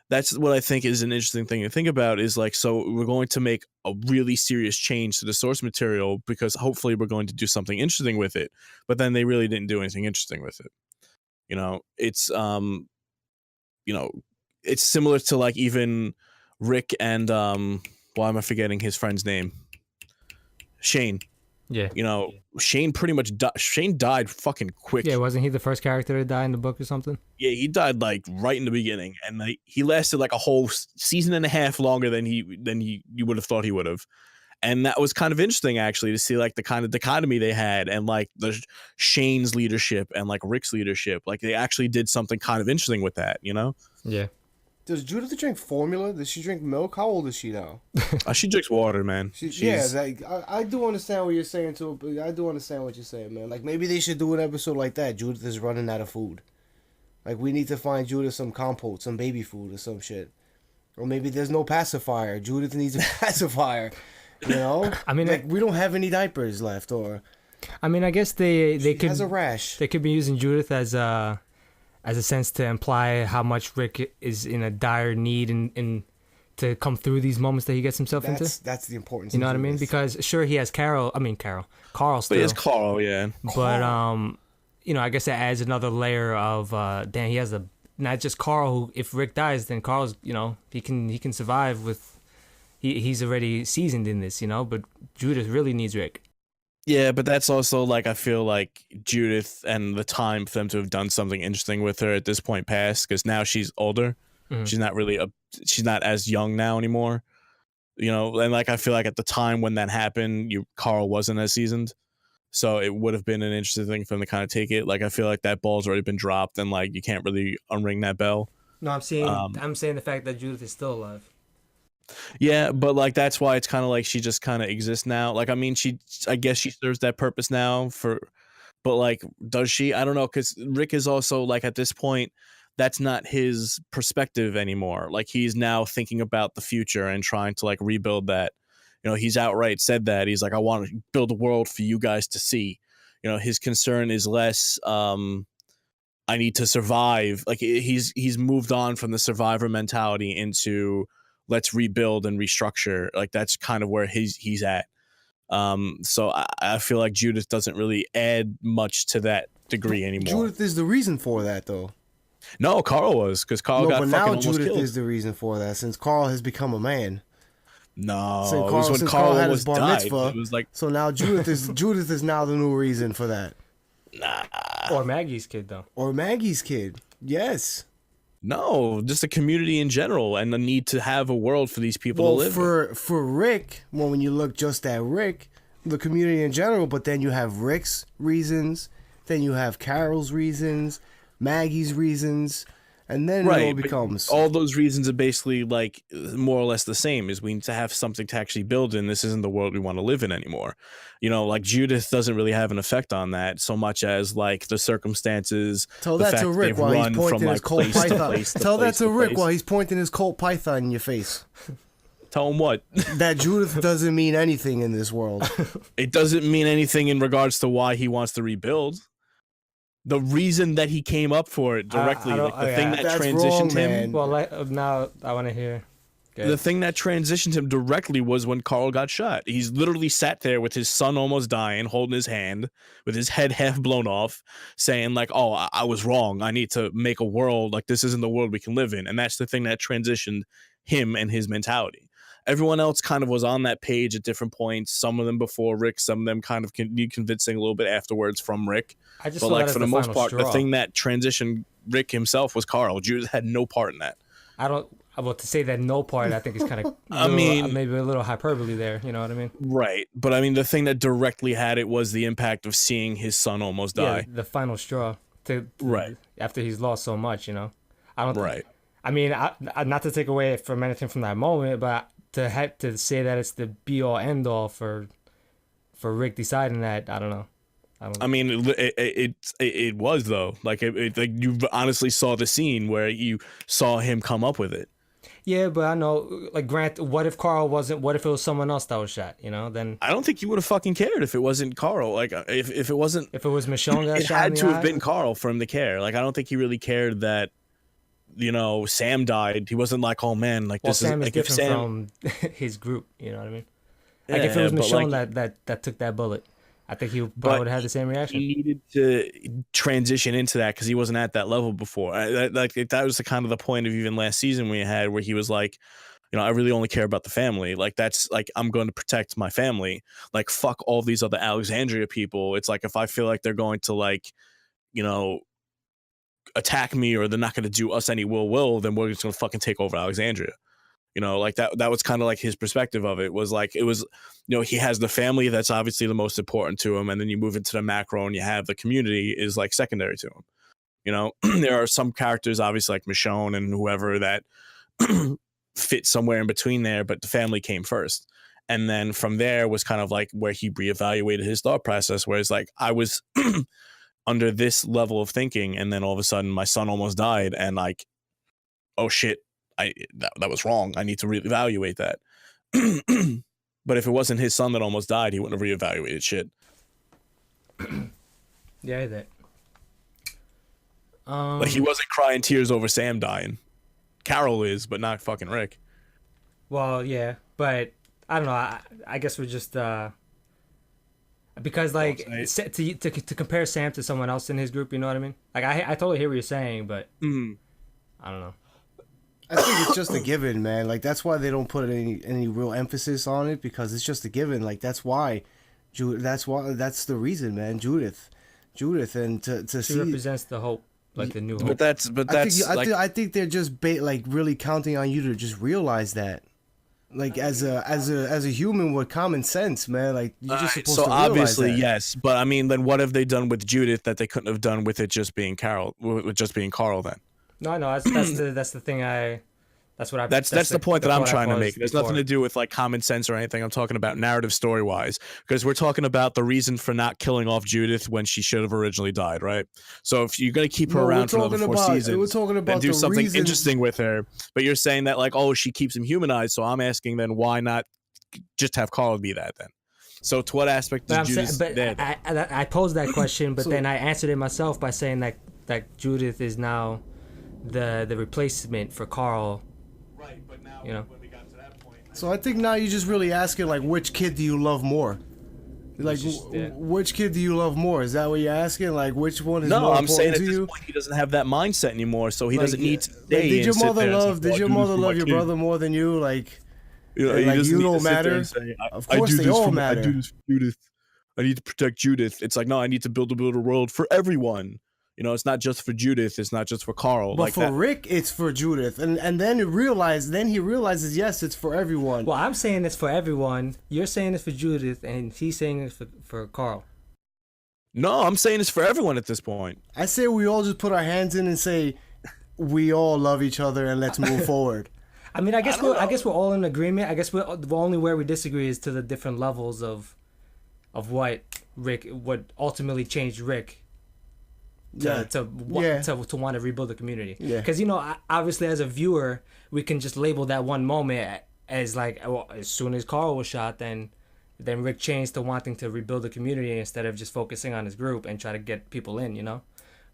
that's what I think is an interesting thing to think about is like, so we're going to make a really serious change to the source material because hopefully we're going to do something interesting with it. But then they really didn't do anything interesting with it. You know, it's it's similar to like even Rick and why am I forgetting his friend's name? Shane. Yeah. You know, Shane pretty much Shane died fucking quick. Yeah, wasn't he the first character to die in the book or something? Yeah, he died like right in the beginning, and like, he lasted like a whole season and a half longer than you would have thought he would have. And that was kind of interesting actually to see like the kind of dichotomy they had and like the Shane's leadership and like Rick's leadership. Like they actually did something kind of interesting with that, you know? Yeah. Does Judith drink formula? Does she drink milk? How old is she now? She drinks water, man. I do understand what you're saying too. But I do understand what you're saying, man. Like maybe they should do an episode like that. Judith is running out of food. Like we need to find Judith some compote, some baby food, or some shit. Or maybe there's no pacifier. Judith needs a pacifier. You know, I mean, like we don't have any diapers left, or I mean, I guess they could has a rash. They could be using Judith as a sense to imply how much Rick is in a dire need and to come through these moments that he gets himself into. That's the importance. You know what I mean? Because sure, he has Carl still. But he has Carl, yeah. But you know, I guess that adds another layer of damn. He has not just Carl. Who, if Rick dies, then Carl's, you know, he can survive with. He's already seasoned in this, you know. But Judith really needs Rick. Yeah, but that's also like I feel like Judith and the time for them to have done something interesting with her at this point passed because now she's older. Mm-hmm. She's not as young now anymore. You know, and like I feel like at the time when that happened, Carl wasn't as seasoned, so it would have been an interesting thing for them to kind of take it. Like I feel like that ball's already been dropped, and like you can't really unring that bell. No, I'm saying the fact that Judith is still alive. Yeah, but like that's why it's kind of like she just kind of exists now. Like I mean, I guess she serves that purpose now but like does she? I don't know, because Rick is also like at this point that's not his perspective anymore. Like he's now thinking about the future and trying to like rebuild that. You know, he's outright said that he's like, I want to build a world for you guys to see. You know, his concern is less I need to survive. Like he's moved on from the survivor mentality into let's rebuild and restructure. Like that's kind of where he's at. So I feel like Judith doesn't really add much to that degree anymore. Judith is the reason for that, though. No, Carl was, because Carl got fucking almost killed. But now Judith is the reason for that, since Carl has become a man. No, it was when Carl had his bar mitzvah. It was like so now Judith is now the new reason for that. Nah. Or Maggie's kid, though. Or Maggie's kid. Yes. No, just the community in general and the need to have a world for these people to live for Rick, when you look just at Rick, the community in general, but then you have Rick's reasons, then you have Carol's reasons, Maggie's reasons, and then it all becomes... All those reasons are basically like more or less the same, is we need to have something to actually build in. This isn't the world we want to live in anymore. You know, like Judith doesn't really have an effect on that so much as like the circumstances. Tell that to Rick while he's pointing his Colt Python. Tell that to Rick while he's pointing his Colt Python in your face. Tell him what? That Judith doesn't mean anything in this world. It doesn't mean anything in regards to why he wants to rebuild. The reason that he came up for it directly, like the thing that transitioned him. Well, now I want to hear. The thing that transitioned him directly was when Carl got shot. He's literally sat there with his son almost dying, holding his hand, with his head half blown off, saying like, "Oh, I was wrong. I need to make a world like this isn't the world we can live in." And that's the thing that transitioned him and his mentality. Everyone else kind of was on that page at different points. Some of them before Rick, some of them kind of need convincing a little bit afterwards from Rick. But like for the most part, the thing that transitioned Rick himself was Carl. Judith had no part in that. Well, to say that no part, I think is kind of, maybe a little hyperbole there. You know what I mean? Right. But I mean, the thing that directly had it was the impact of seeing his son almost die. The final straw. Right. After he's lost so much, you know. I mean, not to take away from anything from that moment, but to say that it's the be all end all for Rick deciding that, I don't know. I mean, it was though. Like like you honestly saw the scene where you saw him come up with it. Yeah, but I know, like, Grant, what if Carl wasn't? What if it was someone else that was shot? You know, then I don't think you would have fucking cared if it wasn't Carl. Like if it wasn't, if it was Michonne that it shot had in to the have eye? been Carl for him to care. Like I don't think he really cared that, you know, Sam died. He wasn't like, oh man, like Well, this Sam is is like if different Sam from his group. You know what I mean? Like if it was but, Michonne like, that took that bullet, I think he But probably would have had the same reaction. he needed to transition into that because he wasn't at that level before. Like that was the kind of the point of even last season we had where he was like, you know, I really only care about the family. Like that's like I'm going to protect my family. Like fuck all these other Alexandria people. It's like if I feel like they're going to like, you know, attack me or they're not going to do us any will, then we're just going to fucking take over Alexandria. You know, like that was kind of like his perspective of it was like, it was, you know, he has the family that's obviously the most important to him. And then you move into the macro and you have the community is like secondary to him. You know, there are some characters, obviously like Michonne and whoever that fit somewhere in between there, but the family came first. And then from there was kind of like where he reevaluated his thought process, where it's like, I was under this level of thinking. And then all of a sudden my son almost died. And like, oh shit, that was wrong. I need to reevaluate that. But if it wasn't his son that almost died, he wouldn't have reevaluated shit. Yeah, that. Like he wasn't crying tears over Sam dying. Carol is, but not fucking Rick. Well, yeah, but I don't know. I guess we're just because like to compare Sam to someone else in his group. You know what I mean? Like I totally hear what you're saying, but I don't know. I think it's just a given, man. Like that's why they don't put any real emphasis on it, because it's just a given. Like that's why, that's the reason, man. Judith, and to she see represents the hope, like the new hope. But that's I think they're just like really counting on you to just realize that, like as a human with common sense, man. Like you're just supposed to realize obviously that. yes, but I mean, then what have they done with Judith that they couldn't have done with it just being Carol, with just being Carl then? No, that's the thing. That's the point that I'm trying to make. There's before. nothing to do with like common sense or anything. I'm talking about narrative story wise, because we're talking about the reason for not killing off Judith when she should have originally died, right? So if you're gonna keep her around for another 4 seasons, we're talking about then do the something reason. interesting with her. But you're saying that like, oh, she keeps him humanized. So I'm asking then why not just have Carl be that then? So to what aspect does Judith? But I posed that question, but then I answered it myself by saying that Judith is now the replacement for Carl. Right, but now you know. when we got to that point, So I think now you're just really asking like, which kid do you love more? Like, which kid do you love more? Is that what you're asking? Like, which one is more I'm important saying at to this you? point he doesn't have that mindset anymore, so he Like, doesn't need to like, stay. did your and sit mother there and love? say, Did "Well, your I do mother this for love my your kid." brother more than you? Like, You know, like, he doesn't you need don't to sit there matter. and say, Of course, they all matter. I do this for Judith. I need to protect Judith. It's like, no, I need to build a world for everyone. You know, it's not just for Judith. It's not just for Carl. But like for that. Rick, it's for Judith, and then he realizes, yes, it's for everyone. Well, I'm saying it's for everyone. You're saying it's for Judith, and he's saying it's for Carl. No, I'm saying it's for everyone at this point. I say we all just put our hands in and say, we all love each other, and let's move forward. I mean, I guess we're all in agreement. I guess we're the only where we disagree is to the different levels of what ultimately changed Rick to want to rebuild the community. Because you know, obviously as a viewer, we can just label that one moment as like, well, as soon as Carl was shot, then Rick changed to wanting to rebuild the community instead of just focusing on his group and try to get people in. You know,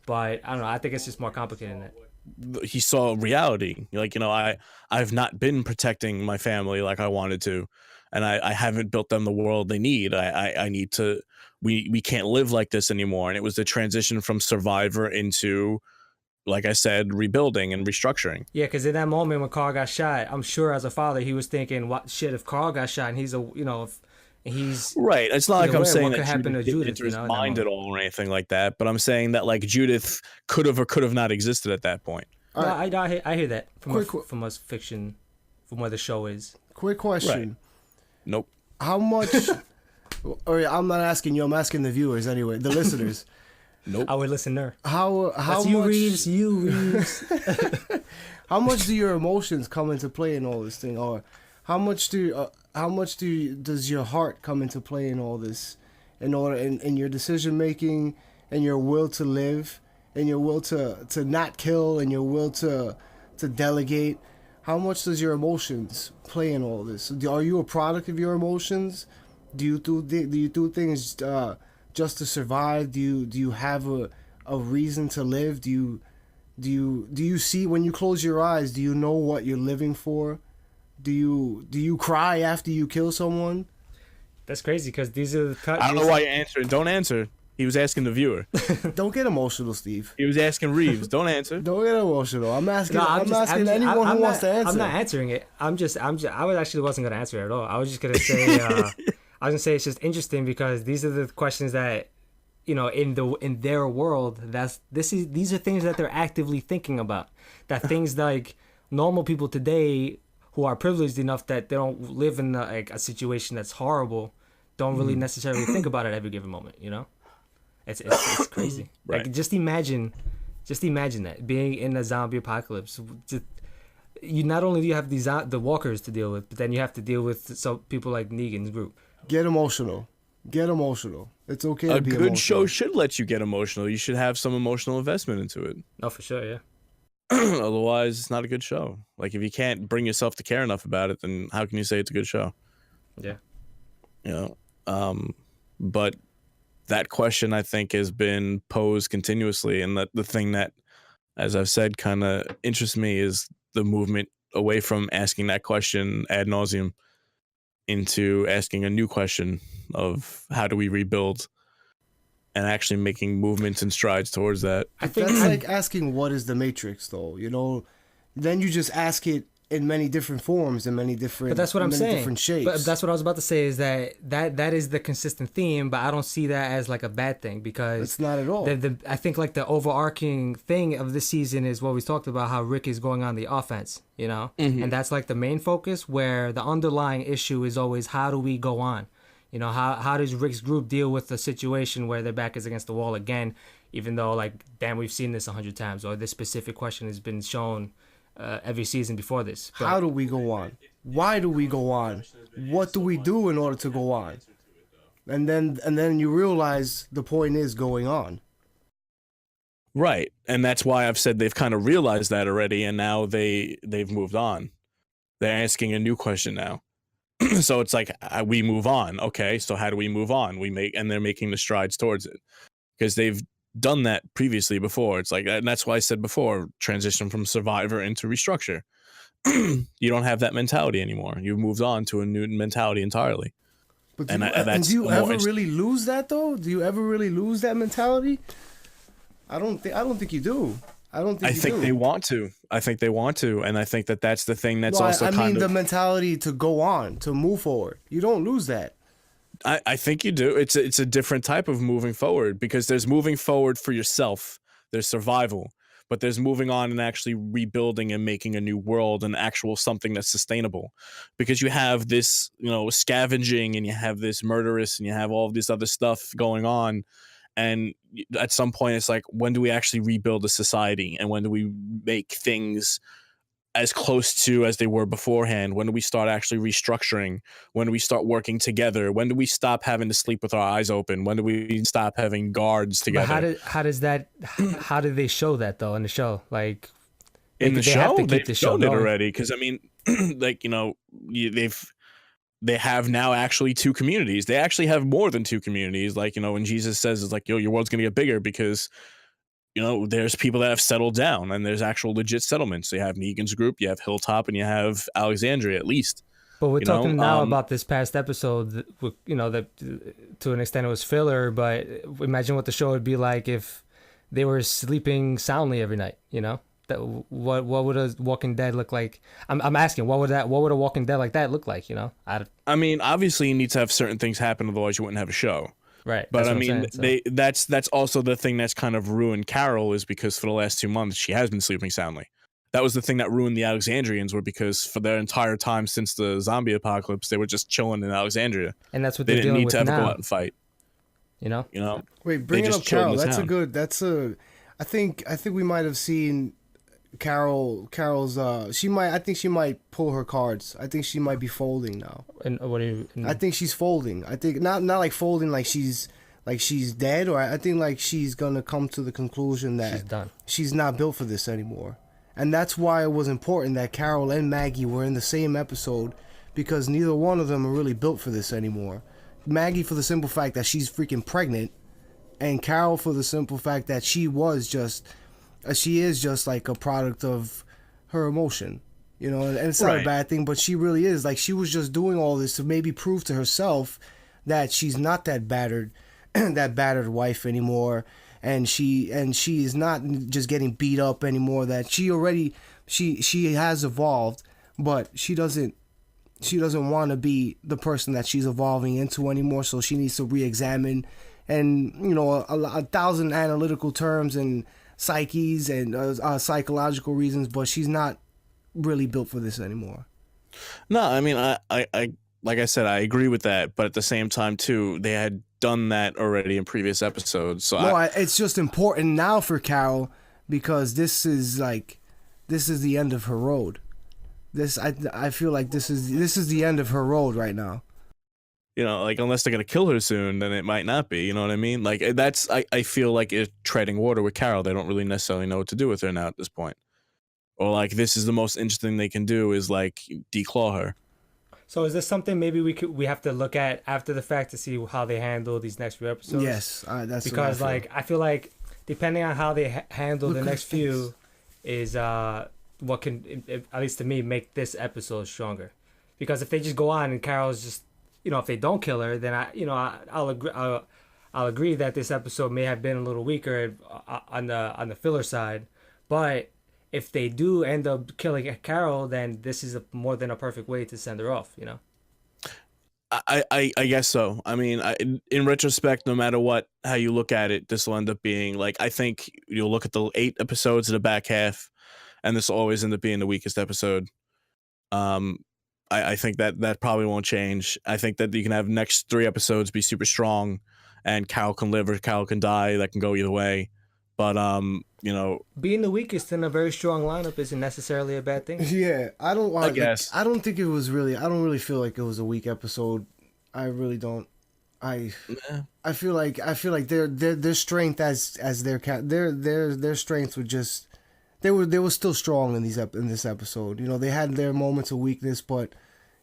but I don't know. I think it's just more complicated than that. He saw reality. Like, you know, I've not been protecting my family like I wanted to, and I haven't built them the world they need. I need to. We can't live like this anymore. And it was the transition from survivor into, like I said, rebuilding and restructuring. Yeah, because in that moment when Carl got shot, I'm sure as a father he was thinking, "What shit if Carl got shot and he's he's right." It's not like I'm saying what could that happen to Judith enter his mind at all or anything like that. But I'm saying that like Judith could have or could have not existed at that point. No, I hear that from us fiction, from where the show is. Quick question. Right. Nope. How much? Or I'm not asking you. I'm asking the viewers anyway, the listeners. Nope. I would listen there. How That's much you, Reeves. You, Reeves. how much do your emotions come into play in all this thing, or how much does your heart come into play in all this, in your decision making, and your will to live, and your will to not kill, and your will to delegate? How much does your emotions play in all this? Are you a product of your emotions? Do you do things just to survive? Do you have a reason to live? Do you see, when you close your eyes, do you know what you're living for? Do you cry after you kill someone? That's crazy, because these are the I don't know why you're answering. Don't answer. He was asking the viewer. Don't get emotional, Steve. He was asking Reeves. Don't answer. Don't get emotional. I'm asking anyone who wants to answer. I'm not answering it. I actually wasn't gonna answer it at all. I was just gonna say I was gonna say it's just interesting because these are the questions that, you know, in their world, these are things that they're actively thinking about. That things like normal people today who are privileged enough that they don't live in a situation that's horrible, don't really necessarily think about it every given moment. You know, it's crazy. Right. Like just imagine that being in a zombie apocalypse. You not only do you have the walkers to deal with, but then you have to deal with some people like Negan's group. Get emotional. Get emotional. It's okay to be emotional. A good show should let you get emotional. You should have some emotional investment into it. Oh, for sure, yeah. Otherwise, it's not a good show. Like, if you can't bring yourself to care enough about it, then how can you say it's a good show? Yeah. You know? But that question, I think, has been posed continuously. And the thing that, as I've said, kind of interests me is the movement away from asking that question ad nauseum into asking a new question of how do we rebuild, and actually making movements and strides towards that. I think that's like asking what is the Matrix, though. You know, then you just ask it in many different forms and many different. But that's what I'm saying. Different shapes. But that's what I was about to say is that is the consistent theme, but I don't see that as like a bad thing because it's not at all. I think like the overarching thing of this season is what we talked about, how Rick is going on the offense, you know, and that's like the main focus. Where the underlying issue is always how do we go on. You know, how does Rick's group deal with the situation where their back is against the wall again, even though, like, damn, we've seen this 100 times, or this specific question has been shown every season before this. But how do we go on? Why do we go on? What do we do in order to go on? And then you realize the point is going on. Right. And that's why I've said they've kind of realized that already, and now they've moved on. They're asking a new question now. So it's like we move on. Okay, so how do we move on? And they're making the strides towards it because they've done that previously before. It's like, and that's why I said before, transition from survivor into restructure. You don't have that mentality anymore. You've moved on to a new mentality entirely. But do you ever really lose that though? Do you ever really lose that mentality? I don't think you do. I think they want to. I think they want to, and I think that that's the thing that's I mean the mentality to go on, to move forward. You don't lose that. I think you do. It's a different type of moving forward because there's moving forward for yourself. There's survival, but there's moving on and actually rebuilding and making a new world and actual something that's sustainable. Because you have this, you know, scavenging and you have this murderous and you have all of this other stuff going on. And at some point, it's like, when do we actually rebuild a society? And when do we make things as close to as they were beforehand? When do we start actually restructuring? When do we start working together? When do we stop having to sleep with our eyes open? When do we stop having guards together? But how do they show that though in the show? Like in the show, they've shown it already. Because I mean, like, you know, they have now actually two communities. They actually have more than two communities. Like, you know, when Jesus says it's like, yo, your world's going to get bigger because, you know, there's people that have settled down and there's actual legit settlements. So you have Negan's group, you have Hilltop, and you have Alexandria at least. But we're talking now about this past episode, you know, that to an extent it was filler, but imagine what the show would be like if they were sleeping soundly every night, you know? That what would a Walking Dead look like? I'm asking, what would a Walking Dead like that look like? You know, I mean, obviously you need to have certain things happen, otherwise you wouldn't have a show. Right. But I mean, that's also the thing that's kind of ruined Carol, is because for the last 2 months she has been sleeping soundly. That was the thing that ruined the Alexandrians, were because for their entire time since the zombie apocalypse, they were just chilling in Alexandria. And that's what they they're didn't dealing need with to ever now. go out and fight. You know. You know. Wait, bringing just up chilled in Carol. the That's a town. good. That's a. I think we might have seen Carol's. She might. I think she might pull her cards. I think she might be folding now. And what do you? I think she's folding. I think not like folding like she's dead, or I think like she's gonna come to the conclusion that she's done. She's not built for this anymore. And that's why it was important that Carol and Maggie were in the same episode, because neither one of them are really built for this anymore. Maggie for the simple fact that she's freaking pregnant, and Carol for the simple fact that she is just like a product of her emotion. You know, and it's not Right. a bad thing, but she really is. Like, she was just doing all this to maybe prove to herself that she's not that battered wife anymore, and she is not just getting beat up anymore, that she has evolved, but she doesn't want to be the person that she's evolving into anymore, so she needs to re-examine, and you know, a thousand analytical terms and psyches and psychological reasons, but she's not really built for this anymore. No, I mean, I like I said, I agree with that, but at the same time too, they had done that already in previous episodes. So it's just important now for Carol, because this is the end of her road. I feel like this is the end of her road right now. you know, like unless they're gonna kill her soon, then it might not be. You know what I mean? Like that's I feel like it's treading water with Carol. They don't really necessarily know what to do with her now at this point. Or like this is the most interesting they can do is like declaw her. So is this something maybe we have to look at after the fact to see how they handle these next few episodes? Yes, that's because what I feel like depending on how they handle the next few is what can, at least to me, make this episode stronger. Because if they just go on and Carol's just, you know, if they don't kill her, then I'll agree that this episode may have been a little weaker on the filler side, but if they do end up killing Carol, then this is more than a perfect way to send her off, you know? I guess so. I mean, in retrospect, no matter how you look at it, this will end up being like, I think you'll look at the 8 episodes in the back half, and this will always end up being the weakest episode. I think that probably won't change. I think that you can have next 3 episodes be super strong, and Carol can live or Carol can die. That can go either way. But you know, being the weakest in a very strong lineup isn't necessarily a bad thing. Yeah, I guess I don't think it was really. I don't really feel like it was a weak episode. I really don't. I feel like their strength as their strengths were just they were still strong in this episode. You know, they had their moments of weakness, but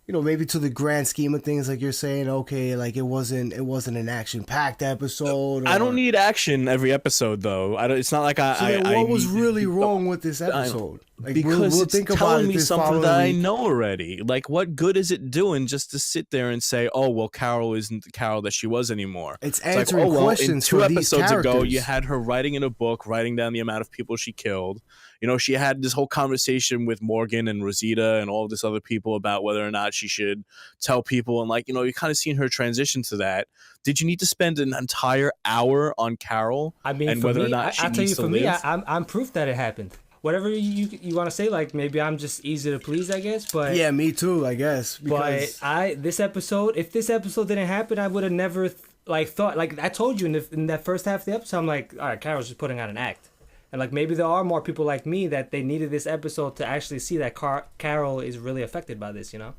you know, maybe to the grand scheme of things, like you're saying, okay, like it wasn't an action-packed episode. I don't need action every episode, though. It's not like what was really wrong with this episode? Like, because we'll it's think telling about me something that I know already. Like, what good is it doing just to sit there and say, "Oh, well, Carol isn't the Carol that she was anymore"? It's answering questions in 2 for these episodes ago, characters. you had her writing in a book, writing down the amount of people she killed. You know, she had this whole conversation with Morgan and Rosita and all of this other people about whether or not she should tell people. And like, you know, you kind of seen her transition to that. Did you need to spend an entire hour on Carol? I mean, and for whether me, or not she I'll tell needs you, to for live? me, I'm proof that it happened. Whatever you want to say, like maybe I'm just easy to please, I guess. But yeah, me too, I guess. Because but if this episode didn't happen, I would have never thought, like I told you in that first half of the episode, I'm like, all right, Carol's just putting on an act. And like maybe there are more people like me that they needed this episode to actually see that Carol is really affected by this, you know?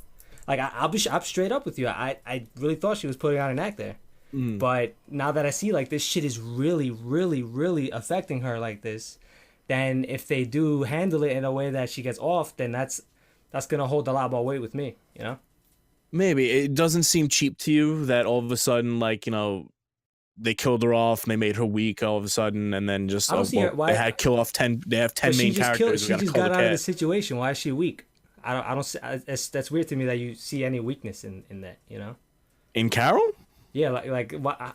Like I'm straight up with you. I really thought she was putting on an act there. But now that I see like this shit is really, really, really affecting her like this, then if they do handle it in a way that she gets off, then that's gonna hold a lot more weight with me, you know? Maybe it doesn't seem cheap to you that all of a sudden, like, you know, they killed her off and they made her weak all of a sudden, and then just they had kill off 10. They have 10 main characters. She just got out of the situation. Why is she weak? I don't. That's weird to me that you see any weakness in that. You know. In Carol? Yeah, like what?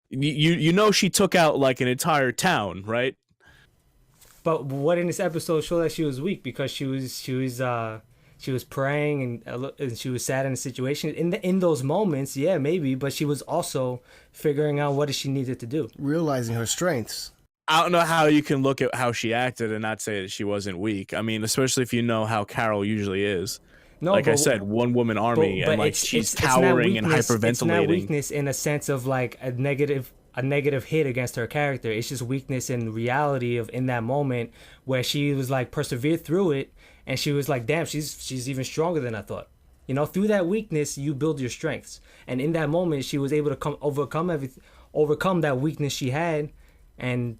You know she took out like an entire town, right? But what in this episode showed that she was weak? Because she was praying and she was sad in the situation. In those moments, yeah, maybe, but she was also figuring out what she needed to do, realizing her strengths. I don't know how you can look at how she acted and not say that she wasn't weak. I mean, especially if you know how Carol usually is. No, like I but- said, one woman army, but and like she's cowering and It's not hyperventilating. weakness in a sense of like a negative hit against her character. It's just weakness in reality of in that moment where she was like persevered through it, and she was like, damn, she's even stronger than I thought. You know, through that weakness, you build your strengths, and in that moment, she was able to overcome that weakness she had, and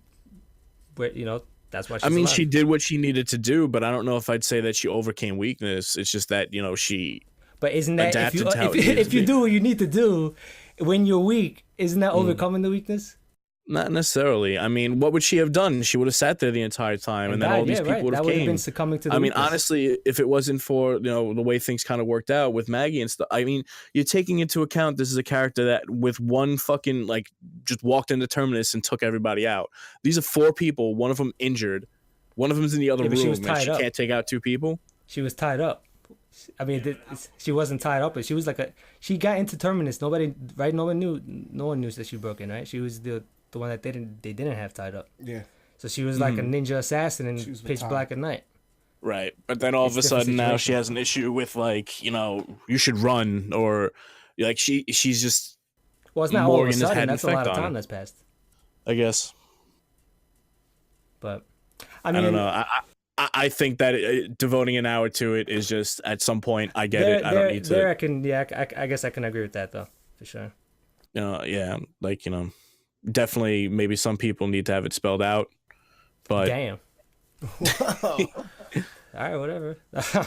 you know that's why she's I mean, alive. she did what she needed to do, but I don't know if I'd say that she overcame weakness. It's just that, you know, she But isn't that adapted to how it needed if to you be. do what you need to do when you're weak, isn't that overcoming the weakness? Not necessarily. I mean, what would she have done? She would have sat there the entire time, and then all these people would That have would have came. been succumbing to the I mean, weakness. honestly, if it wasn't for, you know, the way things kind of worked out with Maggie and stuff, I mean, you're taking into account this is a character that with one fucking, like, just walked into Terminus and took everybody out. These are 4 people, one of them injured, one of them's in the other but she room, was and tied she up. can't take out 2 people. She was tied up. I mean, she wasn't tied up, but she was like she got into Terminus. No one knew that she broke in, right? She was the one that they didn't have tied up. Yeah. So she was like a ninja assassin in was Pitch with Black at Night. Right. But then all of a It's different sudden now she situation. has an issue with, like, you know, you should run, or like she's just, Well, it's not all of a Morgan has sudden. had an That's a lot effect of on time her. that's passed. I guess. But I don't know. I think that devoting an hour to it is just, at some point, I get it. I don't need to. I guess I can agree with that though, for sure. You know, yeah, like, you know, definitely maybe some people need to have it spelled out, but Damn. All right, whatever. I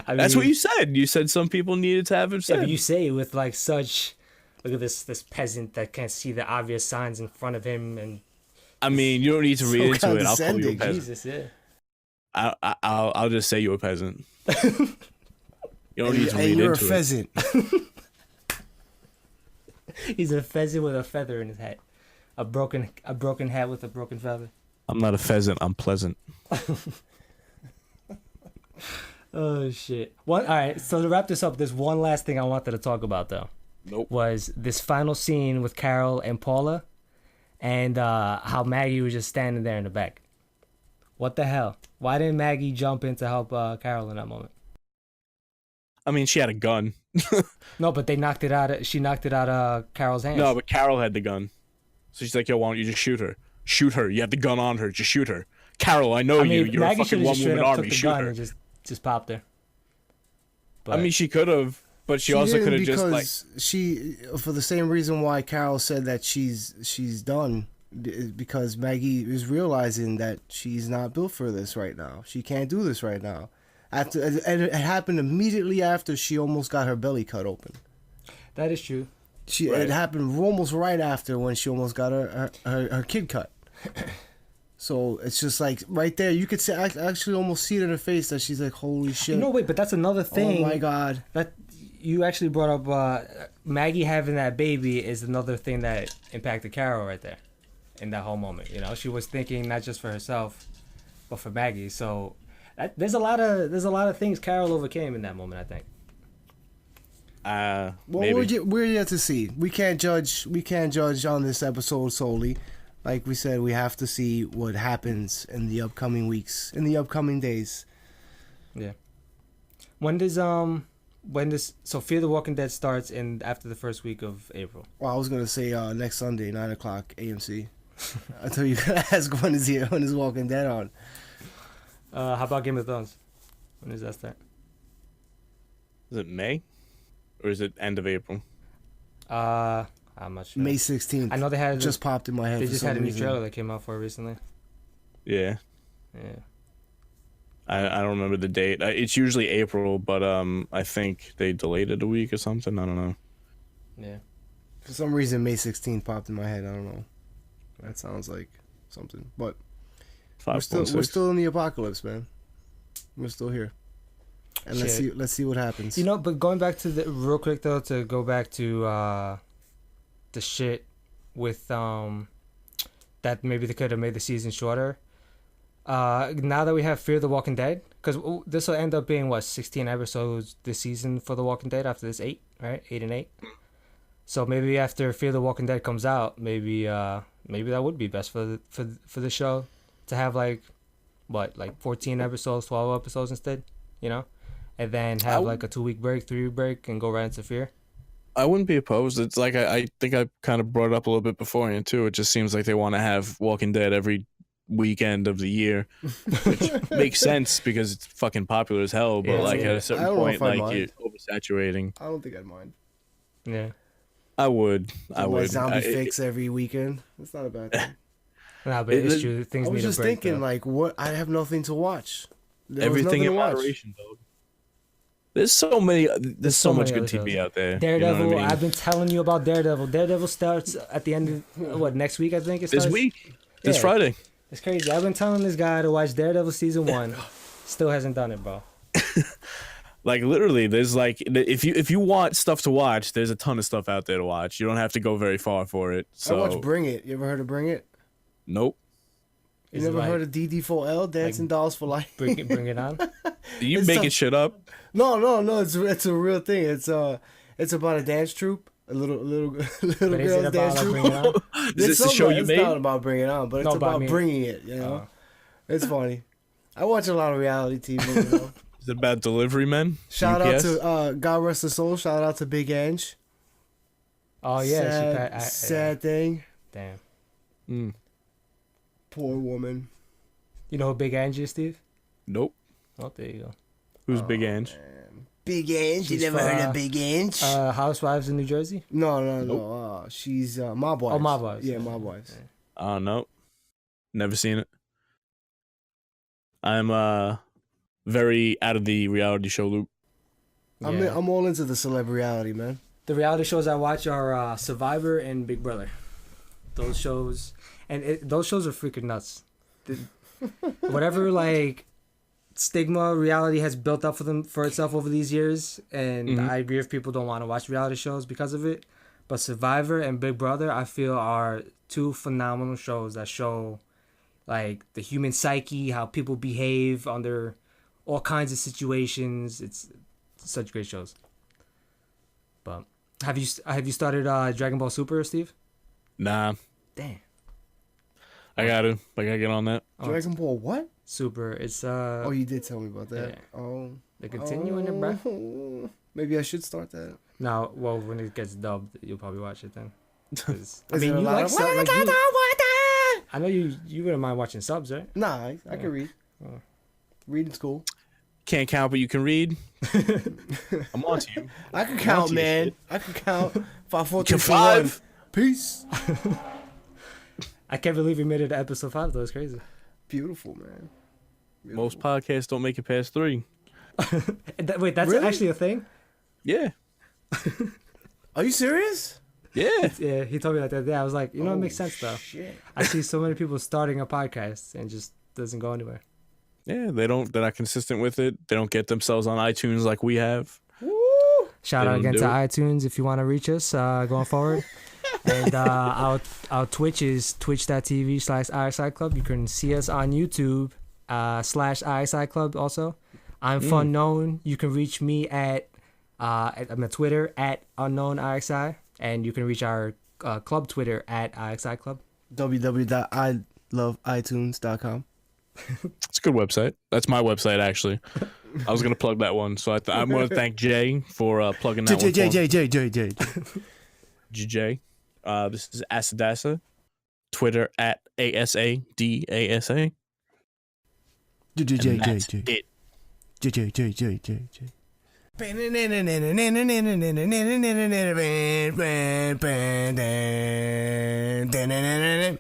mean, that's what you said. You said some people needed to have it Yeah, said. but you say it with like such. Look at this peasant that can't see the obvious signs in front of him, and I mean, you don't need to So read into it. I'll call you a condescending. peasant. Jesus, yeah. I'll just say you're a peasant. You don't need to Hey, read you're a into it. pheasant. He's a pheasant with a feather in his hat. A broken hat with a broken feather. I'm not a pheasant. I'm pleasant. Oh shit. All right. So to wrap this up, there's one last thing I wanted to talk about though. Nope. Was this final scene with Carol and Paula, and how Maggie was just standing there in the back. What the hell? Why didn't Maggie jump in to help Carol in that moment? I mean, she had a gun. No, but they knocked it out. She knocked it out of Carol's hands. No, but Carol had the gun. So she's like, yo, why don't you just shoot her? Shoot her. You have the gun on her. Just shoot her. Carol, I know you. You're Maggie a fucking should've just straight one-woman up army. took the Shoot gun her. and just popped her. But, I mean, she could have, but she also didn't could have just, like... because she, for the same reason why Carol said that she's done, because Maggie is realizing that she's not built for this right now. She can't do this right now. And it happened immediately after she almost got her belly cut open. that is true. Right. It happened almost right after when she almost got her kid cut. So it's just like right there, you could actually almost see it in her face that she's like, "Holy shit!" No, wait, but that's another thing. Oh my god! That you actually brought up. Maggie having that baby is another thing that impacted Carol right there, in that whole moment. You know, she was thinking not just for herself, but for Maggie. So there's a lot of things Carol overcame in that moment, I think. Well, maybe. we're yet to see. We can't judge. We can't judge on this episode solely. Like we said, we have to see what happens in the upcoming weeks, in the upcoming days. Yeah. When does so Fear the Walking Dead starts in after the first week of April? Well, I was gonna say next Sunday, 9:00 AMC. I thought you were gonna ask when is Walking Dead on? How about Game of Thrones? When does that start? Is it May? Or is it end of April? I'm not sure. May 16th. I know they had just popped in my head. They for just some had a new reason. trailer that came out for it recently. Yeah. Yeah. I don't remember the date. It's usually April, but I think they delayed it a week or something. I don't know. Yeah. For some reason, May 16th popped in my head. I don't know. That sounds like something, but we're 5.6. still in the apocalypse, man. We're still here, and let's see what happens. You know, but going back to the real quick though, to go back to the shit with that maybe they could have made the season shorter. Now that we have Fear the Walking Dead, because this will end up being 16 episodes this season for the Walking Dead after this 8, right? 8 and 8. So maybe after Fear the Walking Dead comes out, maybe that would be best for the show to have like 14 episodes, 12 episodes instead, you know, and then have like a 2-week break, 3-week break, and go right into Fear? I wouldn't be opposed. It's like I think I kind of brought it up a little bit beforehand too. It just seems like they want to have Walking Dead every weekend of the year, which makes sense because it's fucking popular as hell. But like at a certain point, like you're oversaturating. I don't think I'd mind. Yeah, I would. I would. Zombie fix every weekend. That's not a bad thing. Nah, but it's true. Things I was need just a break, thinking, though. like, what? I have nothing to watch. Everything in moderation, though. There's so many. There's so much good TV out there. Daredevil. You know what I mean? I've been telling you about Daredevil. Daredevil starts at the end of next week? I think it starts. This week. This Friday. It's crazy. I've been telling this guy to watch Daredevil season 1. Still hasn't done it, bro. Like literally, there's like if you want stuff to watch, there's a ton of stuff out there to watch. You don't have to go very far for it. So I watch Bring It. You ever heard of Bring It? Nope. You never heard of DD4L, Dancing Dolls for Life? Bring it on. You making shit up? No. It's a real thing. It's about a dance troupe, a little girls dance troupe. Is this the show you made? It's not about Bring It On, but it's about bringing it. You know, it's funny. I watch a lot of reality TV. You know? Is it about delivery men? Shout UPS? out to God rest her soul. Shout out to Big Ange. Oh yeah, sad thing. Damn. Poor woman. You know who Big Angie is, Steve? Nope. Oh, there you go. Who's Big Ange? Man. Big Ange? You never heard of Big Ange? Housewives in New Jersey? No. She's Mob Wives. Oh, Mob Wives. Yeah, Mob Wives. No. Never seen it. I'm very out of the reality show loop. Yeah. I'm all into the celeb reality, man. The reality shows I watch are Survivor and Big Brother. Those shows, and those shows are freaking nuts. Whatever like stigma reality has built up for itself over these years, and I agree if people don't want to watch reality shows because of it. But Survivor and Big Brother, I feel, are 2 phenomenal shows that show like the human psyche, how people behave under all kinds of situations. It's such great shows. But have you started Dragon Ball Super, Steve? Nah. Damn. I gotta get on that. Dragon Ball what? Super. It's Oh, you did tell me about that. Yeah. Oh. They're continuing it, bro. Maybe I should start that. Now, well, when it gets dubbed, you'll probably watch it then. I mean, you like something like you? I know you wouldn't mind watching subs, right? Nah, I can read. Reading's cool. Can't count, but you can read. I'm on to you. I can count, man. I can count. 5, 4, 3, 2, 1. Peace. I can't believe we made it to episode 5. That was crazy. Beautiful, man. Beautiful. Most podcasts don't make it past 3. Wait, that's really? actually a thing? Yeah. Are you serious? Yeah. Yeah, he told me that the other day. I was like, it makes sense though. Shit. I see so many people starting a podcast and just doesn't go anywhere. Yeah, they're not consistent with it. They don't get themselves on iTunes like we have. Woo! Shout out again to iTunes if you want to reach us going forward. And our Twitch is twitch.tv/ISI Club. You can see us on YouTube /ISI Club also. I'm FUNKNOWN. You can reach me at I'm on Twitter at UnknownISI. And you can reach our club Twitter at ISI Club. www.iloveitunes.com. It's a good website. That's my website, actually. I was going to plug that one. So I'm going to thank Jay for plugging that one. Jay. This is Asadasa. Twitter at ASADASA. J.